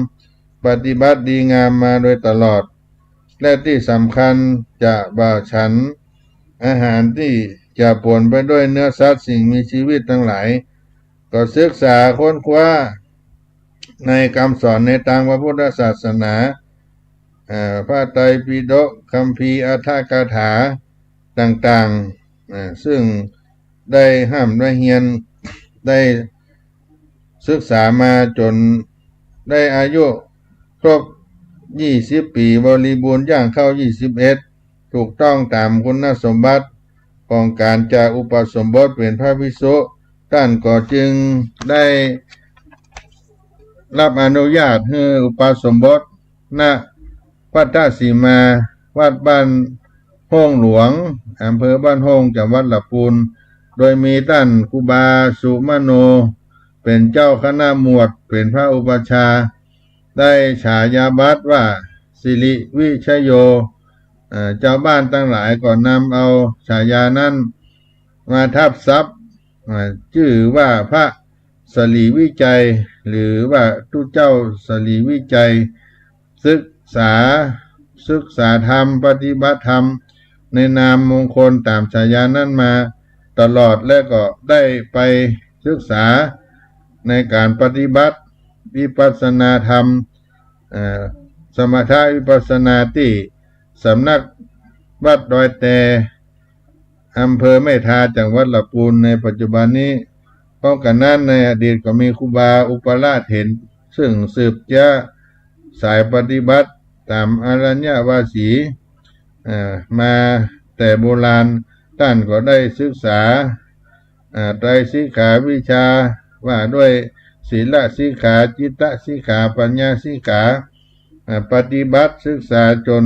ปฏิบัติดีงามมาโดยตลอดและที่สำคัญจะบ่าฉันอาหารที่จะปนไปด้วยเนื้อสัตว์สิ่งมีชีวิตทั้งหลายก็ศึกษาค้นคว้าในคำสอนในทางพระพุทธศาสนาพระไตรปิฎกคัมภีร์อรรถกถาต่างๆซึ่งได้ห้ามได้เรียนได้ศึกษามาจนได้อายุครบ20 ปีบริบูรณ์ย่างเข้า21ถูกต้องตามคุณสมบัติของการจะอุปสมบทเป็นพระภิกษุท่านก็จึงได้รับอนุญาตให้อุปสมบทณวัดท่าสีมาวัดบ้านห้องหลวงอำเภอบ้านห้องจังหวัดลำพูนโดยมีท่านครูบาสุมโนเป็นเจ้าคณะหมวดเป็นพระอุปัชฌาย์ได้ฉายาบัตรว่าสิริวิชโยเจ้าบ้านทั้งหลายก็นำเอาฉายานั้นมาทับศัพท์ชื่อว่าพระสลีวิจัยหรือว่าทุเจ้าสลีวิจัยศึกษาธรรมปฏิบัติธรรมในนามมงคลตามฉายานั้นมาตลอดและก็ได้ไปศึกษาในการปฏิบัติวิปัสสนาธรรมสมถะวิปัสสนาที่สำนักวัดดอยแตอำเภอแม่ทาจังหวัดลำพูนในปัจจุบันนี้เพราะกันนั้นในอดีตก็มีครูบาอุปราชเห็นซึ่งสืบจะสายปฏิบัติตามอรัญญวาสีมาแต่โบราณท่านก็ได้ศึกษาไตรสิกขาวิชาว่าด้วยศีลสิกขาจิตตสิกขาปัญญาสิกขาปฏิบัติศึกษาจน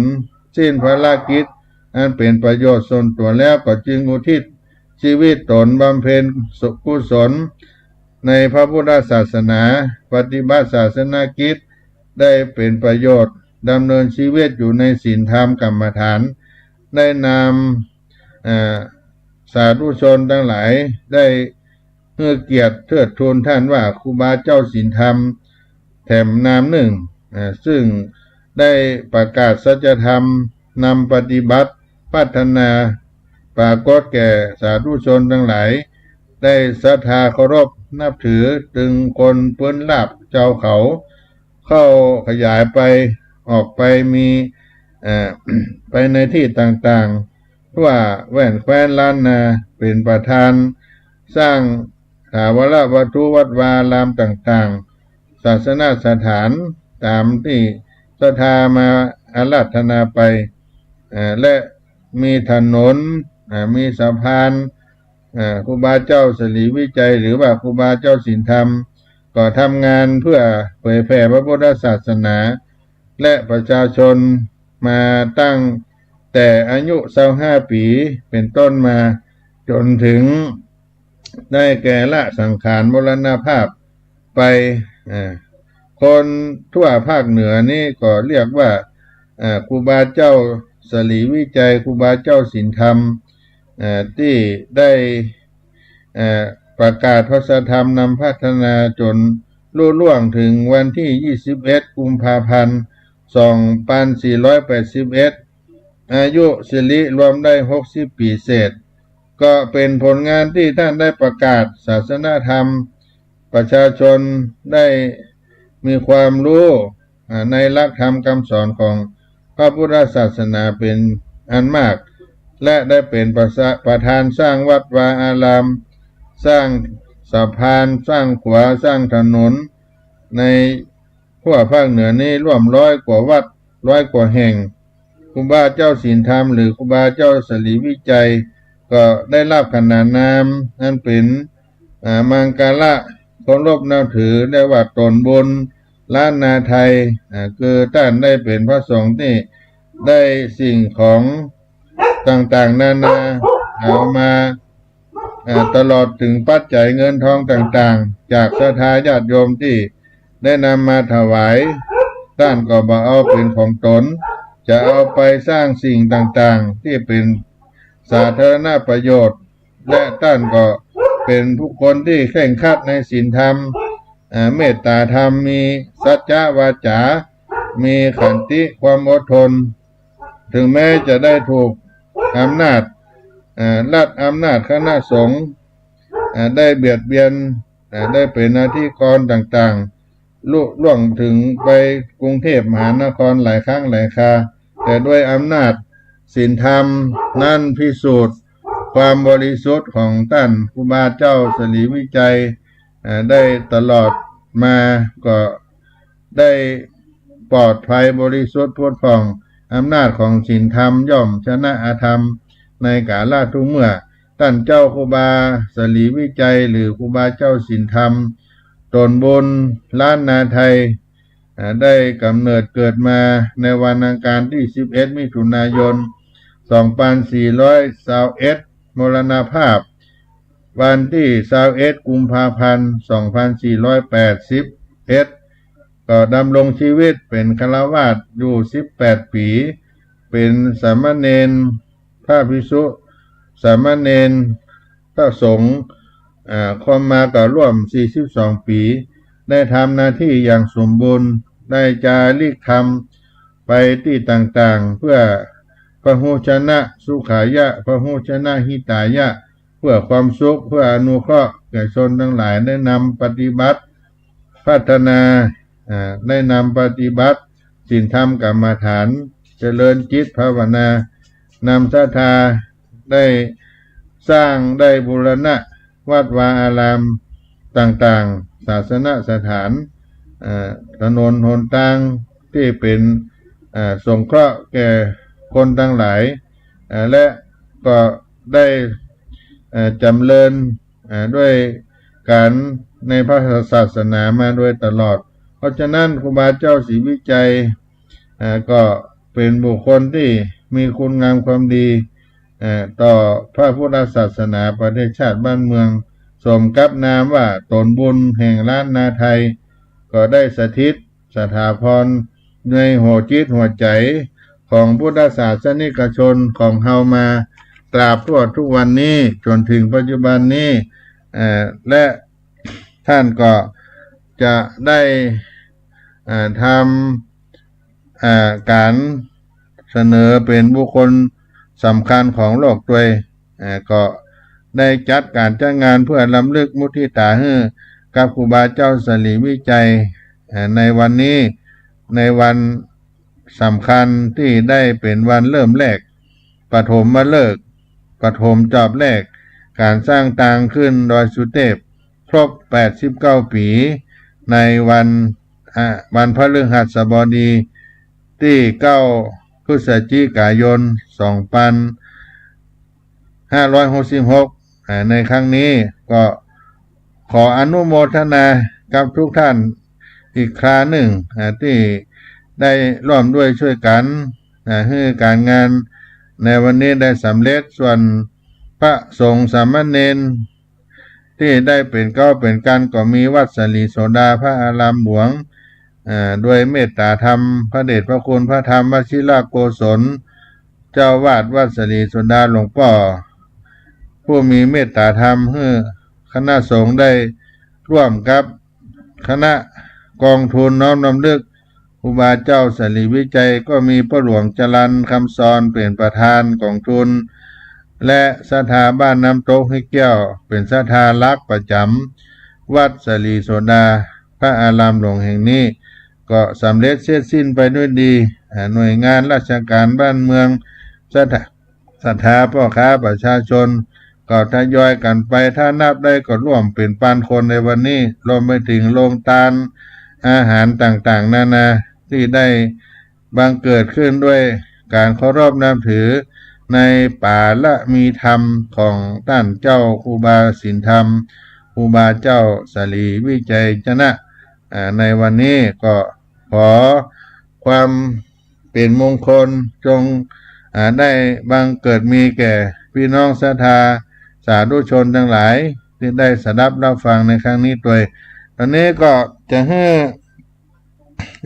สิ้นภารกิจอันเป็นประโยชน์ส่วนตัวแล้วก็จึงอุทิศชีวิตตนบำเพ็ญกุศลในพระพุทธศาสนาปฏิบัติศาสนากิจได้เป็นประโยชน์ดำเนินชีวิตอยู่ในศีลธรรมกรรมฐานได้นำสาธุชนทั้งหลายได้เพื่อเกียรติเทิดทูนท่านว่าครูบาเจ้าศีลธรรมแถมนามหนึ่งซึ่งได้ประกาศสัจธรรมนำปฏิบัติพัฒนาปรากฏแก่สาธุชนทั้งหลายได้ศรัทธาเคารพนับถือถึงคนเปิ้นลาบเจ้าเขาเข้าขยายไปออกไปมีไปในที่ต่างๆว่าแว่นแคว้นล้านนาเป็นประธานสร้างถาวรวัตถุวัดวารามต่างๆศาสนสถานตามที่ศรัทธามาอาราธนาไปและมีถนนมีสะพานครูบาเจ้าสลีวิจัยหรือว่าครูบาเจ้าศีลธรรมก็ทำงานเพื่อเผยแผ่พระพุทธศาสนาและประชาชนมาตั้งแต่อายุ25 ปีเป็นต้นมาจนถึงได้แก่ละสังขารมรณภาพไป คนทั่วภาคเหนือนี่ก็เรียกว่าครูบาเจ้าสลีวิจัยครูบาเจ้าศีลธรรมที่ได้ประกาศพระธรรมนำพัฒนาจนลุล่วงถึงวันที่21กุมภาพันธ์2481อายุสิริรวมได้60ปีเศษก็เป็นผลงานที่ท่านได้ประกาศศาสนธรรมประชาชนได้มีความรู้ในหลักธรรมคำสอนของพระพุทธศาสนาเป็นอันมากและได้เป็นประธานสร้างวัดวาอารามสร้างสะพานสร้างขวาสร้างถนนในทั่วภาคเหนือนี้ร่วม100 กว่าวัด100 กว่าแห่งครูบาเจ้าศีลธรรมหรือครูบาเจ้าสลีวิจัยก็ได้รับขนานนามนั่นเป็นมังกรเคารพนับถือได้ว่าตนบนล้านนาไทยคือท่านได้เป็นพระสงฆ์ที่ได้สิ่งของต่างๆนานาเอามาตลอดถึงปัจจัยเงินทองต่างๆจากศรัทธาญาติโยมที่ได้นำมาถวายท่านก็บ่เอาเป็นของตนจะเอาไปสร้างสิ่งต่างๆที่เป็นสาธารณประโยชน์และท่านก็เป็นผู้คนที่เคร่งครัดในศีลธรรมเมตตาธรรมมีสัจจะวาจามีขันติความอดทนถึงแม้จะได้ถูกอำนาจรัฐอำนาจคณะสงฆ์ได้เบียดเบียนได้เป็นหน้าที่กรต่างๆล่วงถึงไปกรุงเทพมหานครหลายครั้งหลายคราแต่ด้วยอำนาจศีลธรรมนั้นพิสูจน์ความบริสุทธิ์ของท่านครูบาเจ้าสลีวิจัยได้ตลอดมาก็ได้ปลอดภัยบริสุทธิ์พุทธผ่องอำนาจของศีลธรรมย่อมชนะอธรรมในกาลทุกเมื่อท่านเจ้าครูบาสลีวิจัยหรือครูบาเจ้าศีลธรรมตนบนล้านนาไทยได้กำเนิดเกิดมาในวันอังคารที่11มิถุนายน2421มรณภาพวันที่21กุมภาพันธ์2481ก็ดำรงชีวิตเป็นฆราวาสอยู่18ปีเป็นสามเณรพระภิกษุสามเณรพระสงฆ์ความมาก็ร่วม42ปีได้ทำหน้าที่อย่างสมบูรณ์ได้จาริกธรรมไปที่ต่างๆเพื่อพหุชนะสุขายะพหุชนะหิตายะเพื่อความสุขเพื่ออนุเคราะห์แก่ชนทั้งหลายได้นำปฏิบัติพัฒนาได้นำปฏิบัติศีลธรรมกรรมฐานเจริญจิตภาวนานำศรัทธาได้สร้างได้บูรณะวัดวาอารามต่างๆศาสนสถานถนนหนทางที่เป็นสงเคราะห์แก่คนทั้งหลายและก็ได้จำเริญด้วยการในพระศาสนามาโดยตลอดเพราะฉะนั้นครูบาเจ้าศรีวิจัยก็เป็นบุคคลที่มีคุณงามความดีต่อพระพุทธศาสนาประเทศชาติบ้านเมืองสมกับนามว่าตนบุญแห่งล้านนาไทยก็ได้สถิตสถาพรในหัวจิตหัวใจของพุทธศาสนิกชนของเฮามาตราบทั่วทุกวันนี้จนถึงปัจจุบันนี้และท่านก็จะได้ทำการเสนอเป็นบุคคลสำคัญของโลกด้วยก็ได้จัดการจ้างงานเพื่อรำลึกมุทิตาให้กับครูบาเจ้าสลีวิจัยในวันนี้ในวันสำคัญที่ได้เป็นวันเริ่มแรกปฐมฤกษ์ปฐมจอบแรกการสร้างตางขึ้นดอยสุเทพครบ89ปีในวันพฤหัสบดีที่9พฤศจิกายน2566ในครั้งนี้ก็ขออนุโมทนากับทุกท่านอีกคราหนึ่งที่ได้ร่วมด้วยช่วยกันให้การงานในวันนี้ได้สำเร็จส่วนพระสงฆ์สามเณรที่ได้เป็นเป็นกันก็มีวัดสลีโสดาพระอารามหลวง ด้วยเมตตาธรรมพระเดชพระคุณพระธรรมวชิรโกศลเจ้าวาดวัดสรีสุดาหลวงพ่อผู้มีเมตตาธรรมให้คณะสงฆ์ได้ร่วมกับคณะกองทุนน้อมรำลึกครูบาเจ้าสรีวิจัยก็มีพระหลวงจรัญคำสอนเป็นประธานกองทุนและศรัทธาบ้านน้ำตกให้แก้วเป็นศรัทธาลักษณ์ประจำวัดสรีโสดาพระอารามหลวงแห่งนี้ก็สำเร็จเสร็จสิ้นไปด้วยดีหน่วยงานราชการบ้านเมืองศรัทธาพ่อค้าประชาชนก็ทยอยกันไปถ้านับได้ก็ร่วมเป็นพันคนในวันนี้รวมไปถึงโรงทานอาหารต่างๆนานาที่ได้บังเกิดขึ้นด้วยการเคารพนับถือในป่าละมีธรรมของท่านเจ้าครูบาสินธรรมครูบาเจ้าสรีวิจัยชนะในวันนี้ก็ขอความเป็นมงคลจงได้บังเกิดมีแก่พี่น้องศรัทธาสาธุชนทั้งหลายที่ได้สดับรับฟังในครั้งนี้ด้วยตอนนี้ก็จะให้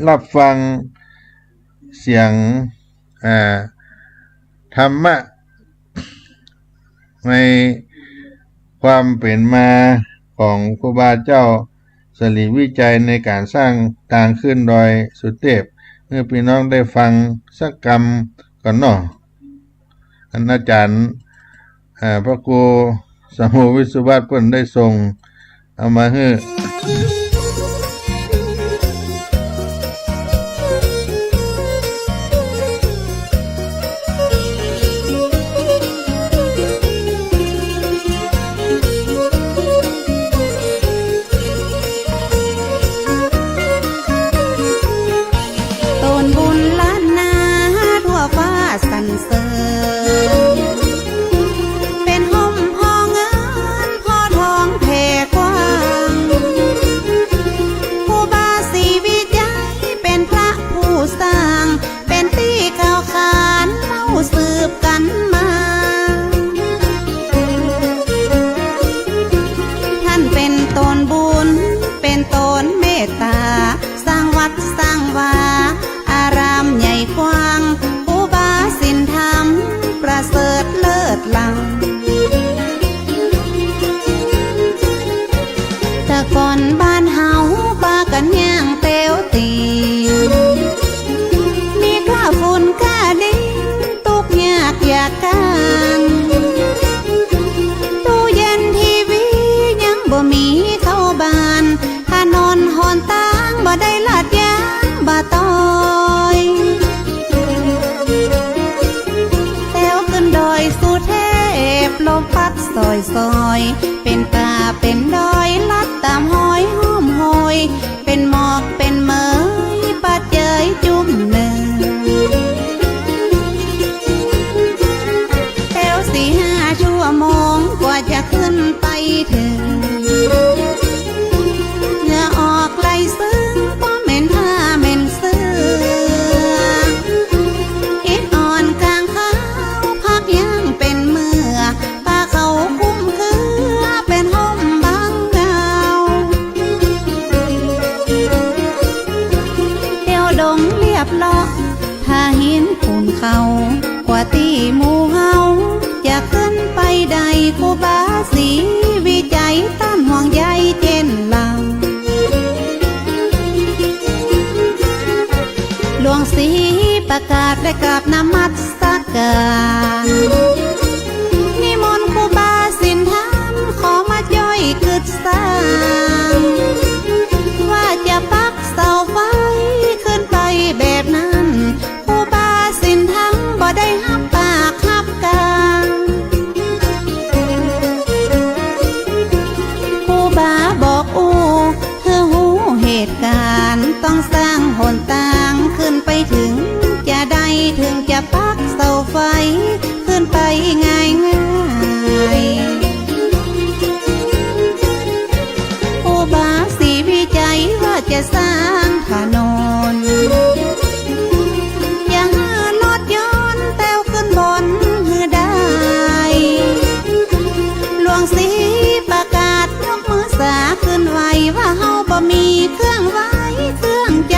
รับฟังเสียงธรรมะในความเป็นมาของครูบาเจ้าสรีวิจัยในการสร้างทางขึ้นดอยสุเทพเมื่อพี่น้องได้ฟังสักกรรมก่อนเนาะอาจารย์พระครูสมุวิสุวัตเพิ่นได้ส่งเอามาให้
สรรเสริญเป็นห่มพอเงินพอทองแผ่กว้างครูบาศรีวิจัยเป็นพระผู้สร้างเป็นที่เก่าขานเล่าสืบกันมาท่านเป็นตนบุญเป็นตนเมตตาสร้างวัดสร้างวาอารามใหญ่กว้างสินธรรมประเสริฐเลิศล้ำแต่ก่อนบ้านเฮาปากันย่างเตียวตีมีข้าฝุ่นข้าดินตุกยากอยากกันตู้เย็นทีวียังบ่มีเข้าบ้านถนนหนทางบ่ได้ลาดยางบ่ต้อยลมพัดซอยซอยเป็นตาเป็นดอยลัดตามห้อยห้อมหอยเป็นหมอกเป็นเมยปัดเจยจุ่มเนื้อแถว4-5 ชั่วโมงกว่าจะขึ้นไปถึงเหงื่อออกไหลซึ้งก็เหม็นผ้าเหม็นเสื้ออิดอ่อนกลางเขาพักยังเป็นมือเขาคุ้มคือเป็นห่มบางดาวเที่ยวดงเรียบเลาะพาหินปูนเขากว่าตีหมู่เฮาจะขึ้นไปใดครูบาศรีวิจัยต้านห่วงใยเจนเราหลวงศรีประกาศและกราบนมัสการนิมนต์ครูบาสินธรรมขอมาย่อยกึศสร้างว่าจะปักเสาไฟขึ้นไปแบบนั้นครูบาสินธรรมบ่ได้หับปากหับกาครูบาบอกเธอหูเหตุการณ์ต้องสร้างหนทางขึ้นไปถึงจะได้ถึงจะปักเสาไฟขึ้นไปง่ายครูบาศรีวิจัยว่าจะสร้างถนนอย่างรถยนต์แต้วขึ้นบนหือได้หลวงศรีประกาศยกมือสาขึ้นไว้ว่าเฮาบ่มีเครื่องไว้เครื่องใจ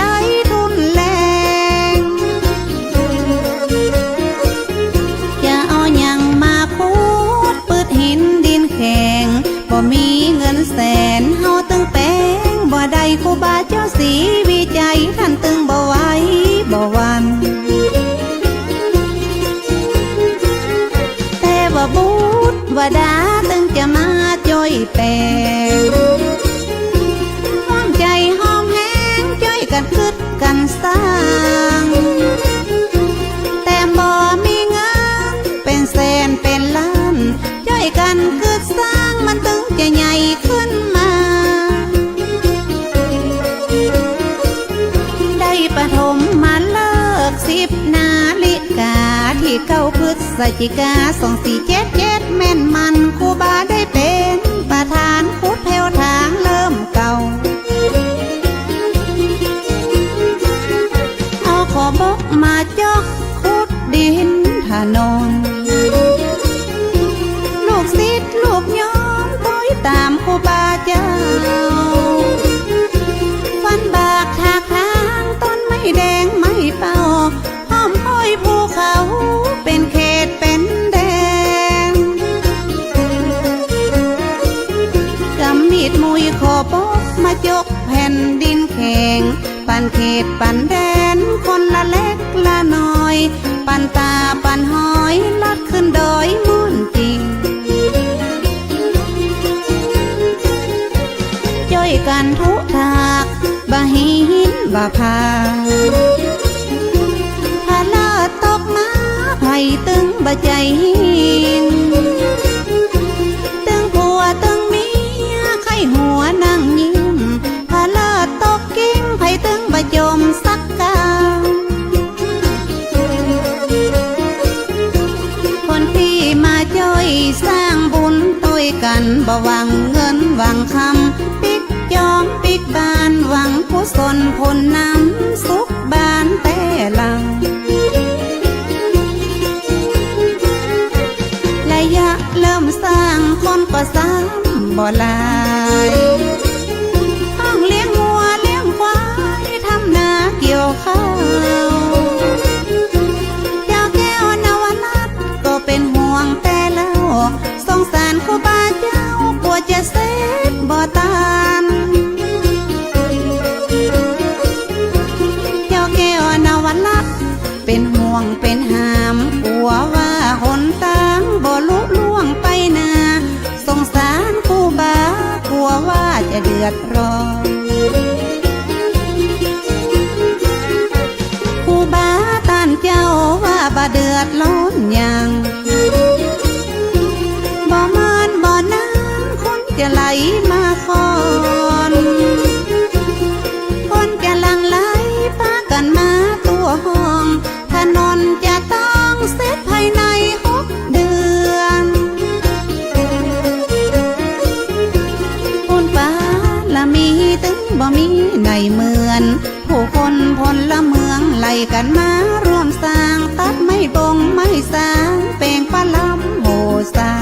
บ่มีเงินแสนเฮาตึงแป้งบ่ได้ครูบาเจ้าสีวิจัยท่านตึงบ่ไหวบ่วัน แต่ว่าบุตรว่าดาตึงจะมาจ่อยแปลงห้องใจหอมแห้งจ่อยกันคึดกันสร้างแต่บ่มีเงินเป็นแสนเป็นล้านจ่อยกันคึดสร้างมันตึงจะใหญ่ขึ้นมาได้ปฐมมาเลิก10 นาฬิกาที่9 พฤศจิกา2477แม่นมันครูบาได้เป็นประธานพุทธแถวทางเริ่มเก่าเอาขอบกมาจอกขุดดินถนนลูกศิษย์ลูกย้อมต้อยตามครูบาเจ้าฟันบากทากทางต้นไม้แดงไม้เป่าห้อมห้อยภูเขาเป็นเขตเป็นแดงกำมีดมุยขอบกมาจกแผ่นดินแข็งปันเขตปันแดนคนละเล็กละน้อย ปันตาปันหอยลัดขึ้นดอยมุ่นจริงจ้อยกันทุทากบะหินบะพาพาลาตกมาไผ่ตึงบะใจหินตึงผัวตึงเมียไข้หัวนั่งยิ้มพาลาตกกิ้งไผ่ตึงบะจมสักกาคนที่มาจ้อยสร้างบุญต้วยกันบ่หวังเงินหวังคำปิกจอมปิกบานหวังกุศลผลนำสุขบานแต่ลังระยะเริ่มสร้างคนก็สร้างบ่หลายต้องเลี้ยงวัวเลี้ยงควายทำนาเกี่ยวข้าวเจ้าแก้วนวรัตน์ก็เป็นห่วงแต่แล้วสงสารครูบาเจ้ากลัวจะเสร็จบ่ตานเจ้าแก้วนวรัตน์เป็นห่วงเป็นหามกลัวว่าหนทางบ่ลุล่วงไปนาสงสารครูบากลัวว่าจะเดือดร้อนครูบาต้านเจ้าว่าบ่เดือดร้อนยังบ่มานบ่น้ำคนจะไหลมาคอนคนจะหลั่งไหลพากันมาตัวห้องถนนจะต้องเสร็จภายใน6 เดือนคุณป้าละมีตึงบ่มีในเหมือนผู้คนพลเมืองไล่กันมาร่วมสร้างตัดไม่บงไม่สร้างแปลงปลาลำโหสา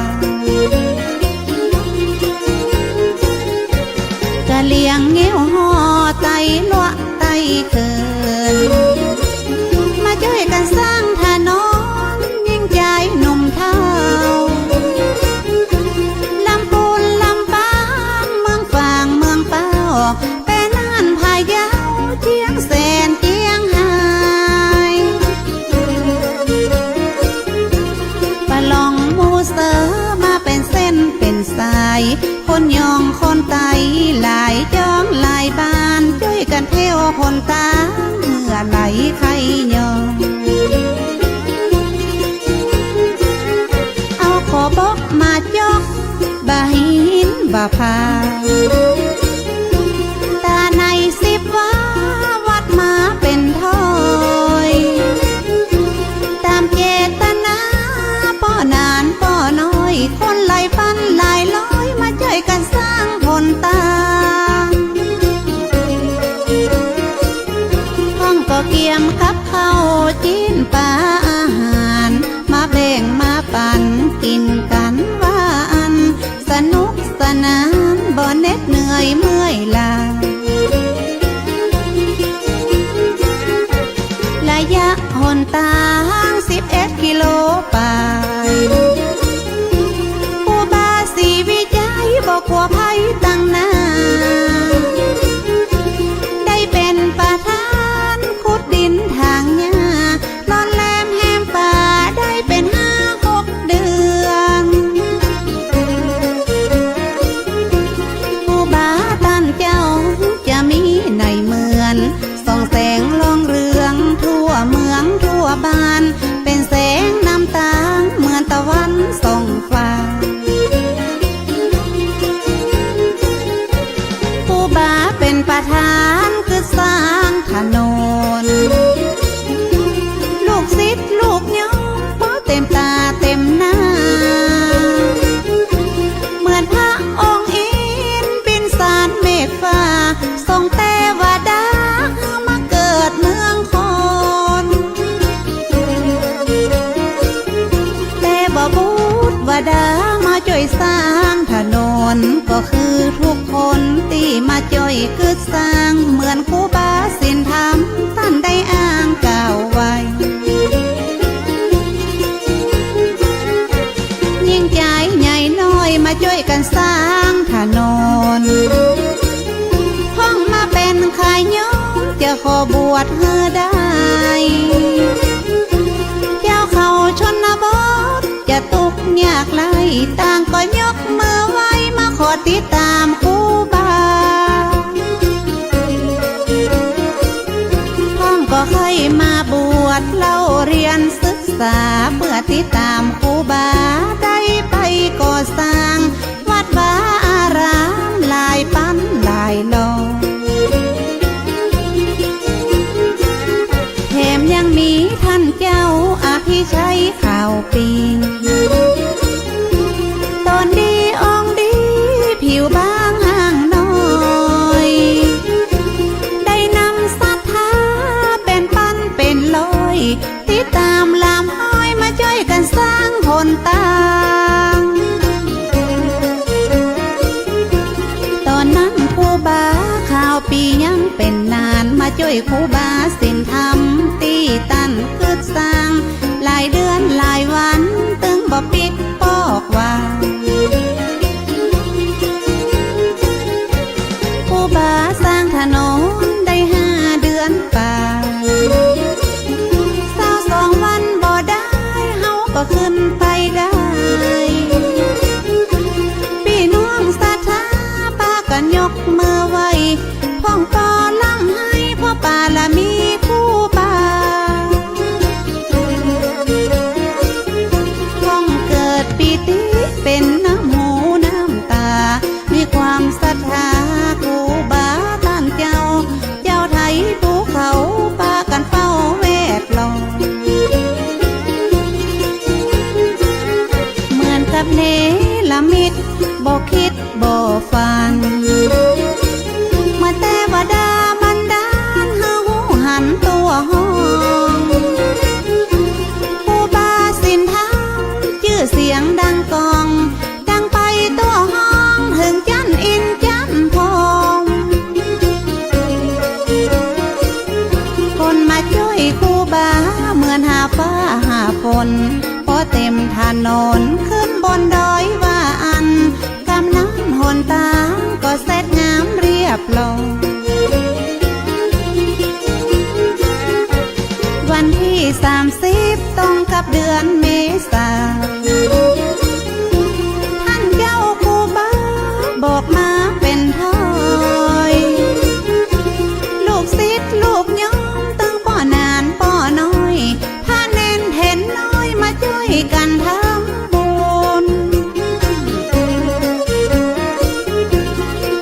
กะเลียงเงี้ยวห่อไตลวะไตเกินมาช่วยกันสร้างถนนยิ่งใจหนุ่มเท่าลำพูนลำปางเมืองฝางเมืองเป้าแต่น่านพะเยาเจียงแสนเจียงไฮ้ปะลองมูเสอมาเป็นเส้นเป็นสายคนยองคนไตหลายจองหลายบานช่วยกันเที่ยวคนตาเมื่อไหลใครยองเอาขอบกมาจอกบะหินบะพาตาใน10 ว่าวัดมาเป็นทอยตามเจตนาป้อนานป้อน้อยคนหลายพันหลายร้อยมาช่วยกันสร้างผลตาห้องก็เกี่ยมกับข้าวจีนปลาอาหารมาแบ่งมาปั่นกินกันว่าอันสนุกสนานบ่เหน็ดเหนื่อยเมื่อยล้าระยะหนทาง11 กิโลไปครูบาศรีวิจัยบ บอกกลัวภัยตั้งหน้าได้เป็นประธานขุดดินทางหญ้าร้อนแรมแหมป่าได้เป็น5-6 เดือนผู้บาตันเจ้าจะมีในเมืองส่องแสงลองเรืองทั่วเมืองทั่วบ้านเป็นแสงน้ำตาเหมือนตะวันส่องฟ้าผู้บาเป็นประธานคือสร้างถนนลูกศิษย์ลูกโยมพอเต็มตาเต็มหน้าเหมือนพระองค์อินบินสารเมฆฟ้าทรงเทวดามาเกิดเมืองคนแต่บ่บูดวดามาช่วยสร้างถนนก็คือทุกคนที่มาช่วยกึศสร้างเหมือนครูบาสินธรรมท่านได้อ้างกล่าวไว้ยิ่งใจใหญ่น้อยมาช่วยกันสร้างถนนห้องมาเป็นขายโยมจะขอบวชเฮอได้เจ้าเขาชนบทจะตุกยากไรต่างก็ยกมือไหว้มาขอติดตามครูบาห้องก็เคยมาบวชเล่าเรียนศึกษาเพื่อติดตามครูบาได้ไปก่อสร้างวัดวาอารามหลายปันหลายโลแถมยังมีท่านเจ้าอภิชัยข่าวปีตอนดีองดีผิวบางห่างน้อยได้นำศรัทธาเป็นปั้นเป็นลอยติดตามลามห้อยมาช่วยกันสร้างหนทางตอนนั้นครูบาข่าวปียังเป็นนานมาช่วยครูบาสินธรรมตีตันกึศสร้างหลายเดือนหลายวันตึงบ่ปิดปอกว่าครูบาสร้างถนนได้5 เดือนป่า22 วันบ่ได้เฮาก็ขึ้นไปได้พี่น้องศรัทธาปากันยกมือไหว้พ้องปอลำให้พ่อปาละมีครูบาพ้องเกิดปีติเป็นน้ำหูน้ำตามีความศรัทธาครูบาท่านเจ้าเจ้าไทยภูเขาปากันเฝ้าแวดล้อมเหมือนกับเนรมิตบ่คิดบ่ฝันเมื่อแต่วดาบันดาลเฮาหันตัวห้องครูบาสินธรรมชื่อเสียงดังกองดังไปตัวห้องถึงจันอินจันพรคนมาช่วยครูบาเหมือนหาฟ้าหาฝนพอเต็มถนนขึ้นบนดอยว่าอันกำนันหนตางก็เสร็จงามเรียบร้อยวันที่30ตรงกับเดือนเมษาท่านเจ้าครูบาบอกมาเป็นถ้อยลูกศิษย์ลูกโยมตั้งป้อนานป้อน้อยถ้าเน้นเห็นน้อยมาช่วยกันทำบุญ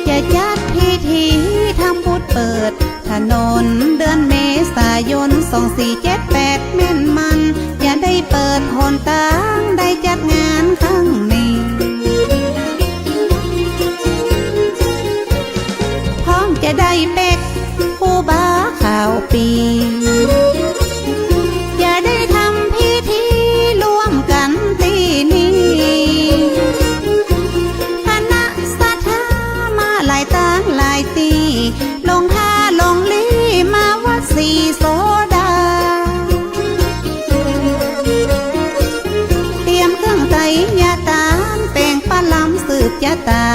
จะจัดพิธีทำบุญเปิดถนนเดือนเมษายน2478แม่นมันอย่าได้เปิดหนทางได้จัดงานครั้งนี้พร้อมจะได้เป็กครูบาข่าวปีอย่าได้ทำพิธีร่วมกันที่นี่คณะศรัทธามาหลายต่างหลายตีลงท่าลงลีมาวัดศรีโสดาเตรียมเครื่องไตรยาตา จะตา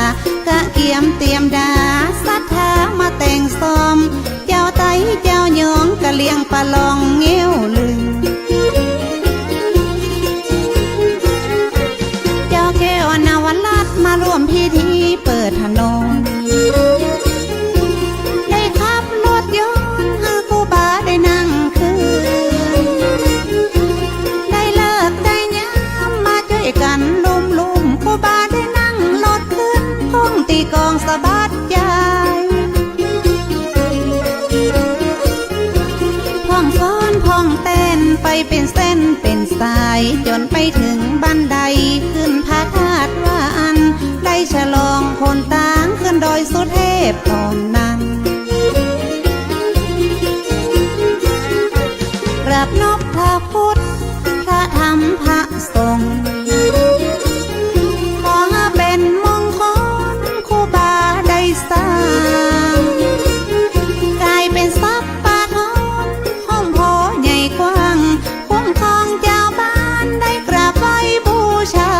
กะเกียมเตรียมดาศรัทธามาแต่งซ้อมเจ้าไตเจ้ายองกะเลียงปะลองเงี้ยวลืมเจ้าแก้วนวรัตน์มาร่วมพิธีเปิดถนนได้ขับรถยนต์ให้ครูบาได้นั่งคืนได้เลิกได้ยามมาช่วยกันลุมครูบาได้นั่งรถขึ้นห้องตีกองสะบัดใจพ่องฟ้อนพ่องเต้นไปเป็นเส้นเป็นสายจนไปถึงบันไดขึ้นพระธาตุวาอันได้ฉลองคนต่างขึ้นดอยสุเทพตอนนั้นกราบนบพระพุทธพระธรรมพระสงฆ์ขอเป็นมงคลครูบาได้สร้างกลายเป็นทรัพย์ป่าทองห้องโพใหญ่กว้างคุ้มครองเจ้าบ้านได้กราบไหว้บูชา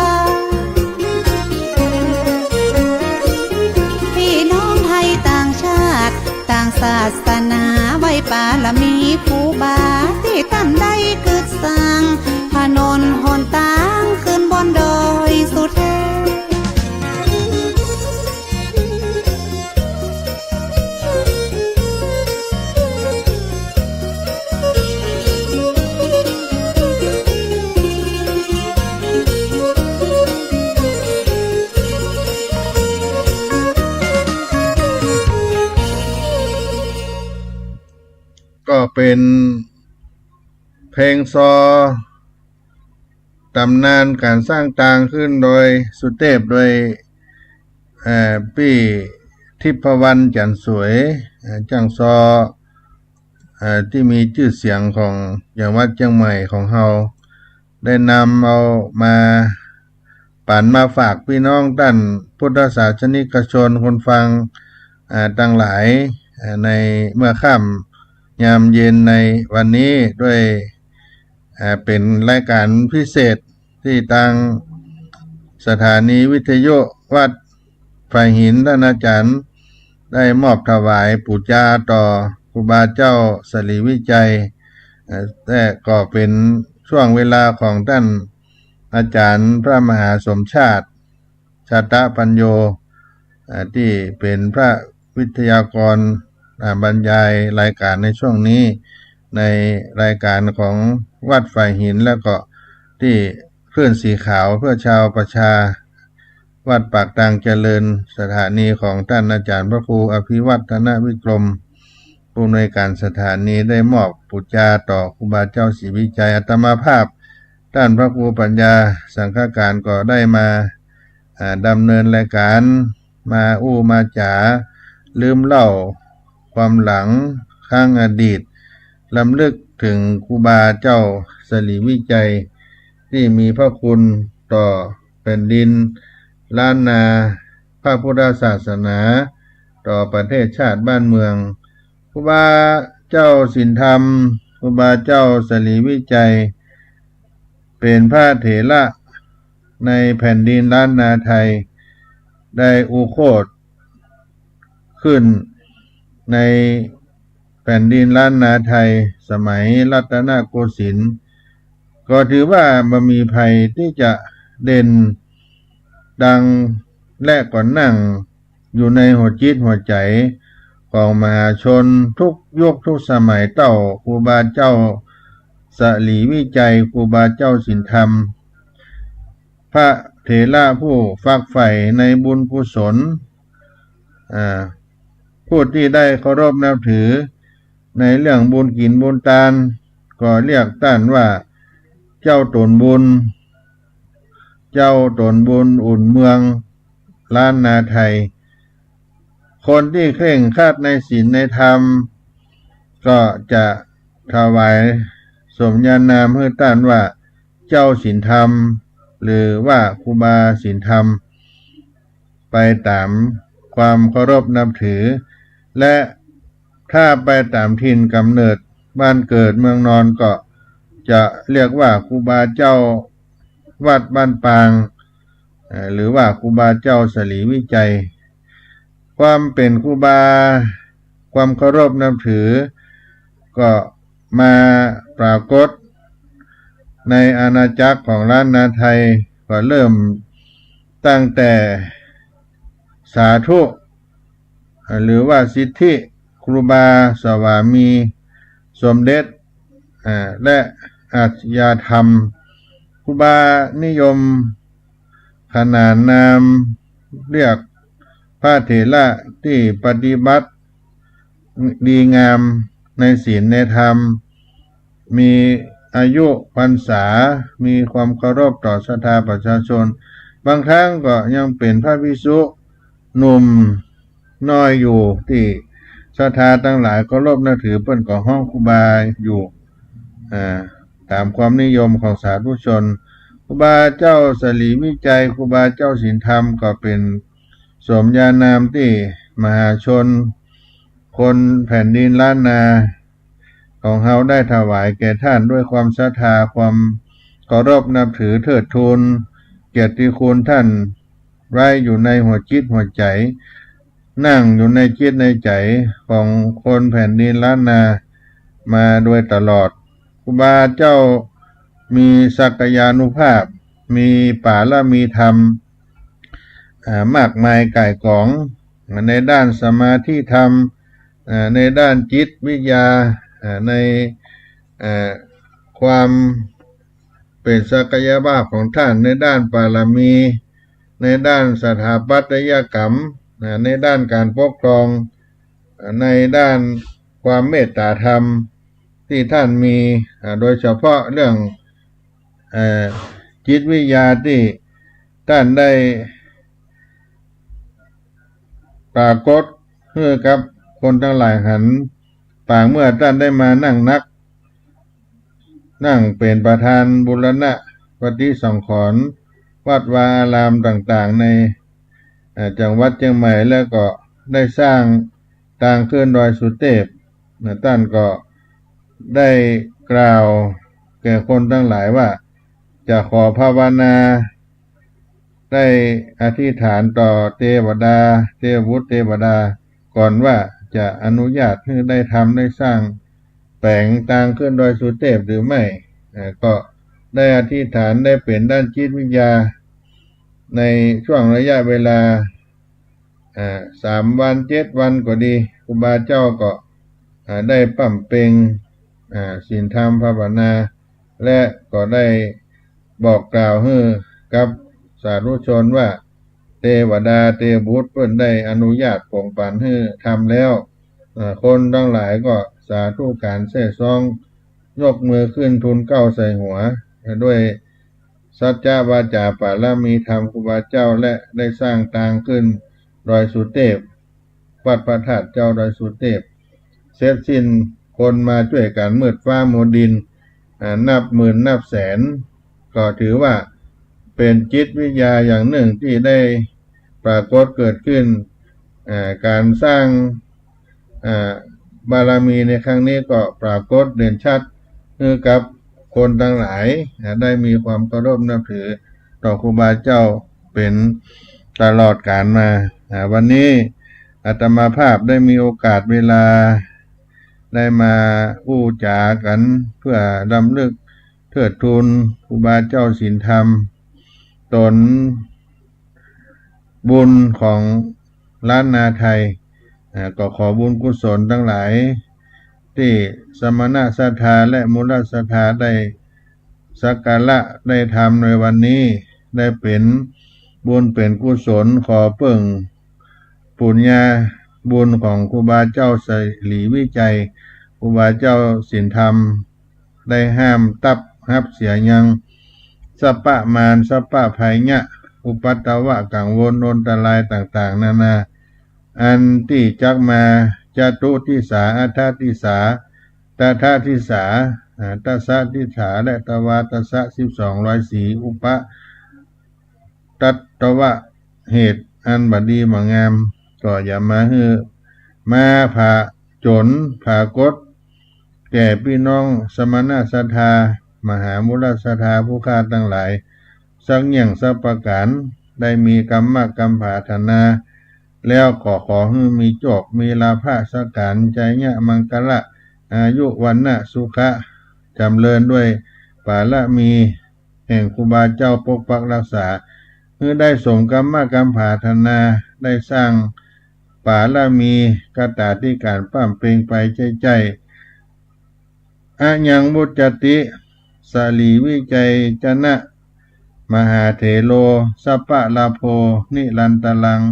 พี่น้องไทยต่างชาติต่างศาสนาไว้ปาละมีครูบาที่ท่านได้เกิดสร้างถนนหนทางขึ้นบนดอยสุเทพ
ก็เป็นเพลงซอตำนานการสร้างตางขึ้นโดยสุเทพโดยพี่ทิพวรรณจันทร์สวยจ้างซอที่มีชื่อเสียงของอย่างวัดเชียงใหม่ของเฮาได้นำเอามาปั่นมาฝากพี่น้องท่านพุทธศาสนิกชนคนฟังตั้งหลายในเมื่อค่ำยามเย็นในวันนี้ด้วยเป็นรายการพิเศษที่ทางสถานีวิทยุวัดไฟหินท่านอาจารย์ได้มอบถวายปูจาต่อครูบาเจ้าสลีวิจัยแต่ก็เป็นช่วงเวลาของท่านอาจารย์พระมหาสมชาติชาตปัญโยที่เป็นพระวิทยากรบรรยายรายการในช่วงนี้ในรายการของวัดไฟหินแล้วก็ที่คลื่นสีขาวเพื่อชาวประชาวัดปากตังเจริญสถานีของท่านอาจารย์พระครูอภิวัฒนวิกรมผู้อำนวยการสถานีได้มอบปุจจาต่อครูบาเจ้าศรีวิจัยอัตมาภาพท่านพระครูปัญญาสังฆการก็ได้มาดำเนินรายการมามาจ๋าลืมเล่าความหลังข้างอดีตลำลึกถึงครูบาเจ้าสลีวิจัยที่มีพระคุณต่อแผ่นดินล้านนาพระพุทธศาสนาต่อประเทศชาติบ้านเมืองครูบาเจ้าศีลธรรมครูบาเจ้าสลีวิจัยเป็นพระเถระในแผ่นดินล้านนาไทยได้อุโคตขึ้นในแผ่นดินล้านนาไทยสมัยรัตนโกสินทร์ก็ถือว่ามันมีภัยที่จะเด่นดังและก่อนนั่งอยู่ในหัวจิตหัวใจของมหาชนทุกยุคทุกสมัยเต้าครูบาเจ้าสลีวิจัยครูบาเจ้าศีลธรรมพระเถระผู้ฝักใฝ่ในบุญกุศลผู้ที่ได้เคารพนับถือในเรื่องบุญกินบุญทานก็เรียกท่านว่าเจ้าตนบุญอุ่นเมืองล้านนาไทยคนที่เคร่งครัดในศีลในธรรมก็จะถวายสมญานามให้ท่านว่าเจ้าศีลธรรมหรือว่าครูบาศีลธรรมไปตามความเคารพนับถือและถ้าไปตามถิ่นกำเนิดบ้านเกิดเมืองนอนก็จะเรียกว่าครูบาเจ้าวัดบ้านปาง หรือว่าครูบาเจ้าสลีวิจัยความเป็นครูบาความเคารพนับถือก็มาปรากฏในอาณาจักรของล้านนาไทยก็เริ่มตั้งแต่สาธุหรือว่าสิทธิครูบาสวามีสมเด็จและอาชญาธรรมครูบานิยมขนานนามเรียกพระเถระที่ปฏิบัติดีงามในศีลในธรรมมีอายุพรรษามีความเคารพต่อศรัทธาประชาชนบางครั้งก็ยังเป็นพระภิกษุหนุ่มน้อยอยู่ที่ศรัทธาทั้งหลายเคารพนับถือเปิ้นก็ห้องครูบาอยู่ตามความนิยมของสาธุชนครูบาเจ้าสลีวิจัยครูบาเจ้าศีลธรรมก็เป็นสมญานามที่มหาชนคนแผ่นดินล้านนาของเฮาได้ถวายแก่ท่านด้วยความศรัทธาความเคารพนับถือเทิดทูนเกียรติคุณท่านไว้อยู่ในหัวจิตหัวใจนั่งอยู่ในจิตในใจของคนแผ่นดินล้านนามาโดยตลอดครูบาเจ้ามีศักยานุภาพมีปาละมีธรรมมากมายก่ายกองในด้านสมาธิธรรมในด้านจิตวิทยาในความเป็นศักยภาพของท่านในด้านปาละมีในด้านสถาปัตยกรรมในด้านการปกครองในด้านความเมตตาธรรมที่ท่านมีโดยเฉพาะเรื่องจิตวิทยาที่ท่านได้ปรากฏให้กับคนทั้งหลายหันต่างเมื่อท่านได้มานั่งเป็นประธานบูรณะปฏิสังขรณ์วัดวาอารามต่างๆในจังหวัดเชียงใหม่แล้วก็ได้สร้างทางขึ้นดอยสุเทพท่านก็ได้กล่าวแก่คนทั้งหลายว่าจะขอภาวนาได้อธิษฐานต่อเทวดาเทวบุตรเทวดาก่อนว่าจะอนุญาตให้ได้ทำได้สร้างแปลงทางขึ้นดอยสุเทพหรือไม่ก็ได้อธิษฐานได้เป็นด้านจิตวิทยาในช่วงระยะเวลา3 วัน 7 วันก็ดีครูบาเจ้าก็ได้ปั่มเพ็งศีลธรรมภาวนาและก็ได้บอกกล่าวให้กับสาธุชนว่าเทวดาเทวบุตรเพิ่นได้อนุญาตปงปันให้ทำแล้วคนทั้งหลายก็สาธุการแซ่ซองยกมือขึ้นทูลเกล้าใส่หัวด้วยสัจจวาจาปาละมีธรรมครูบาเจ้าและได้สร้างทางขึ้นดอยสุเทพวัดพระธาตุเจ้าดอยสุเทพเสร็จสิ้นคนมาช่วยกันมืดฟ้ามัวดินนับหมื่นนับแสนก็ถือว่าเป็นจิตวิทยาอย่างหนึ่งที่ได้ปรากฏเกิดขึ้นการสร้างบารมีในครั้งนี้ก็ปรากฏเด่นชัดคือกับคนทั้งหลายได้มีความเคารพนับถือต่อครูบาเจ้าเป็นตลอดกาลมาวันนี้อาตมาภาพได้มีโอกาสเวลาได้มาอู้จากันเพื่อรำลึกเทิดทูนครูบาเจ้าศีลธรรมตนบุญของล้านนาไทยก็ขอบุญกุศลทั้งหลายที่สมณศรัทธาและมูลศรัทธาได้สักการะได้ทำในวันนี้ได้เป็นบุญเป็นกุศลขอเพิ่งปุญญาบุญของครูบาเจ้าสลีวิจัยครูบาเจ้าศีลธรรมได้ห้ามตับหับเสียยังสัปปะมารสัปปะภัยญะอุปัตตวะกังวลโนนตรายต่างๆนานาอันที่จักมาจตุทิสาอัฏฐทิสาตถาทิสาตัสสะทิสาและตวาตัสสะ1204อุปตัตตวะเหตุอันบดีมางามก็อย่ามาฮือมาผ่าจนผ่ากดแก่พี่น้องสมณศรัทธามหามุลศรัทธาผู้ฆ่าทั้งหลายสักอย่างสักประการ ได้มีกรรมปรารถนาแล้วขอให้มีโชคมีลาภสการใจญะมังกละอายุวันนะสุขะจำเริญด้วยบารมีแห่งครูบาเจ้าปกปักรักษาเมื่อได้สมกรรมปรารถนาได้สร้างบารมีกตาที่การปั้มเปล่งไปใจอะยังมุจจติสาลีวิจัยจนะมหาเถโลสัปปะลาโภนิรันตลัง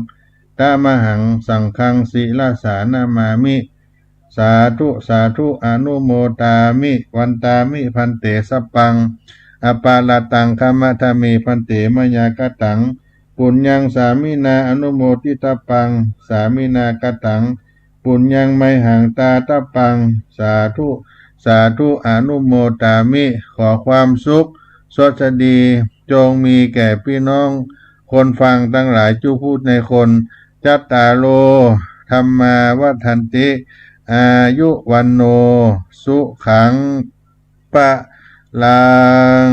ตามหังสังฆังศิลาสานามามิสาธุสาธุอนุโมตามิวันตามิพันเตสัพปังอปาลตังคัมมะทามิพันเตมยากตังปุญญังสามินาอนุโมทิตปังสามินากตังปุญญังไมหังตาตปังสาธุสาธุอนุโมตามิขอความสุขสดดีจงมีแก่พี่น้องคนฟังทั้งหลายจูพูดในคนจัตตาโลธรรมาวัฏันติอายุวันโนสุขังปะลัง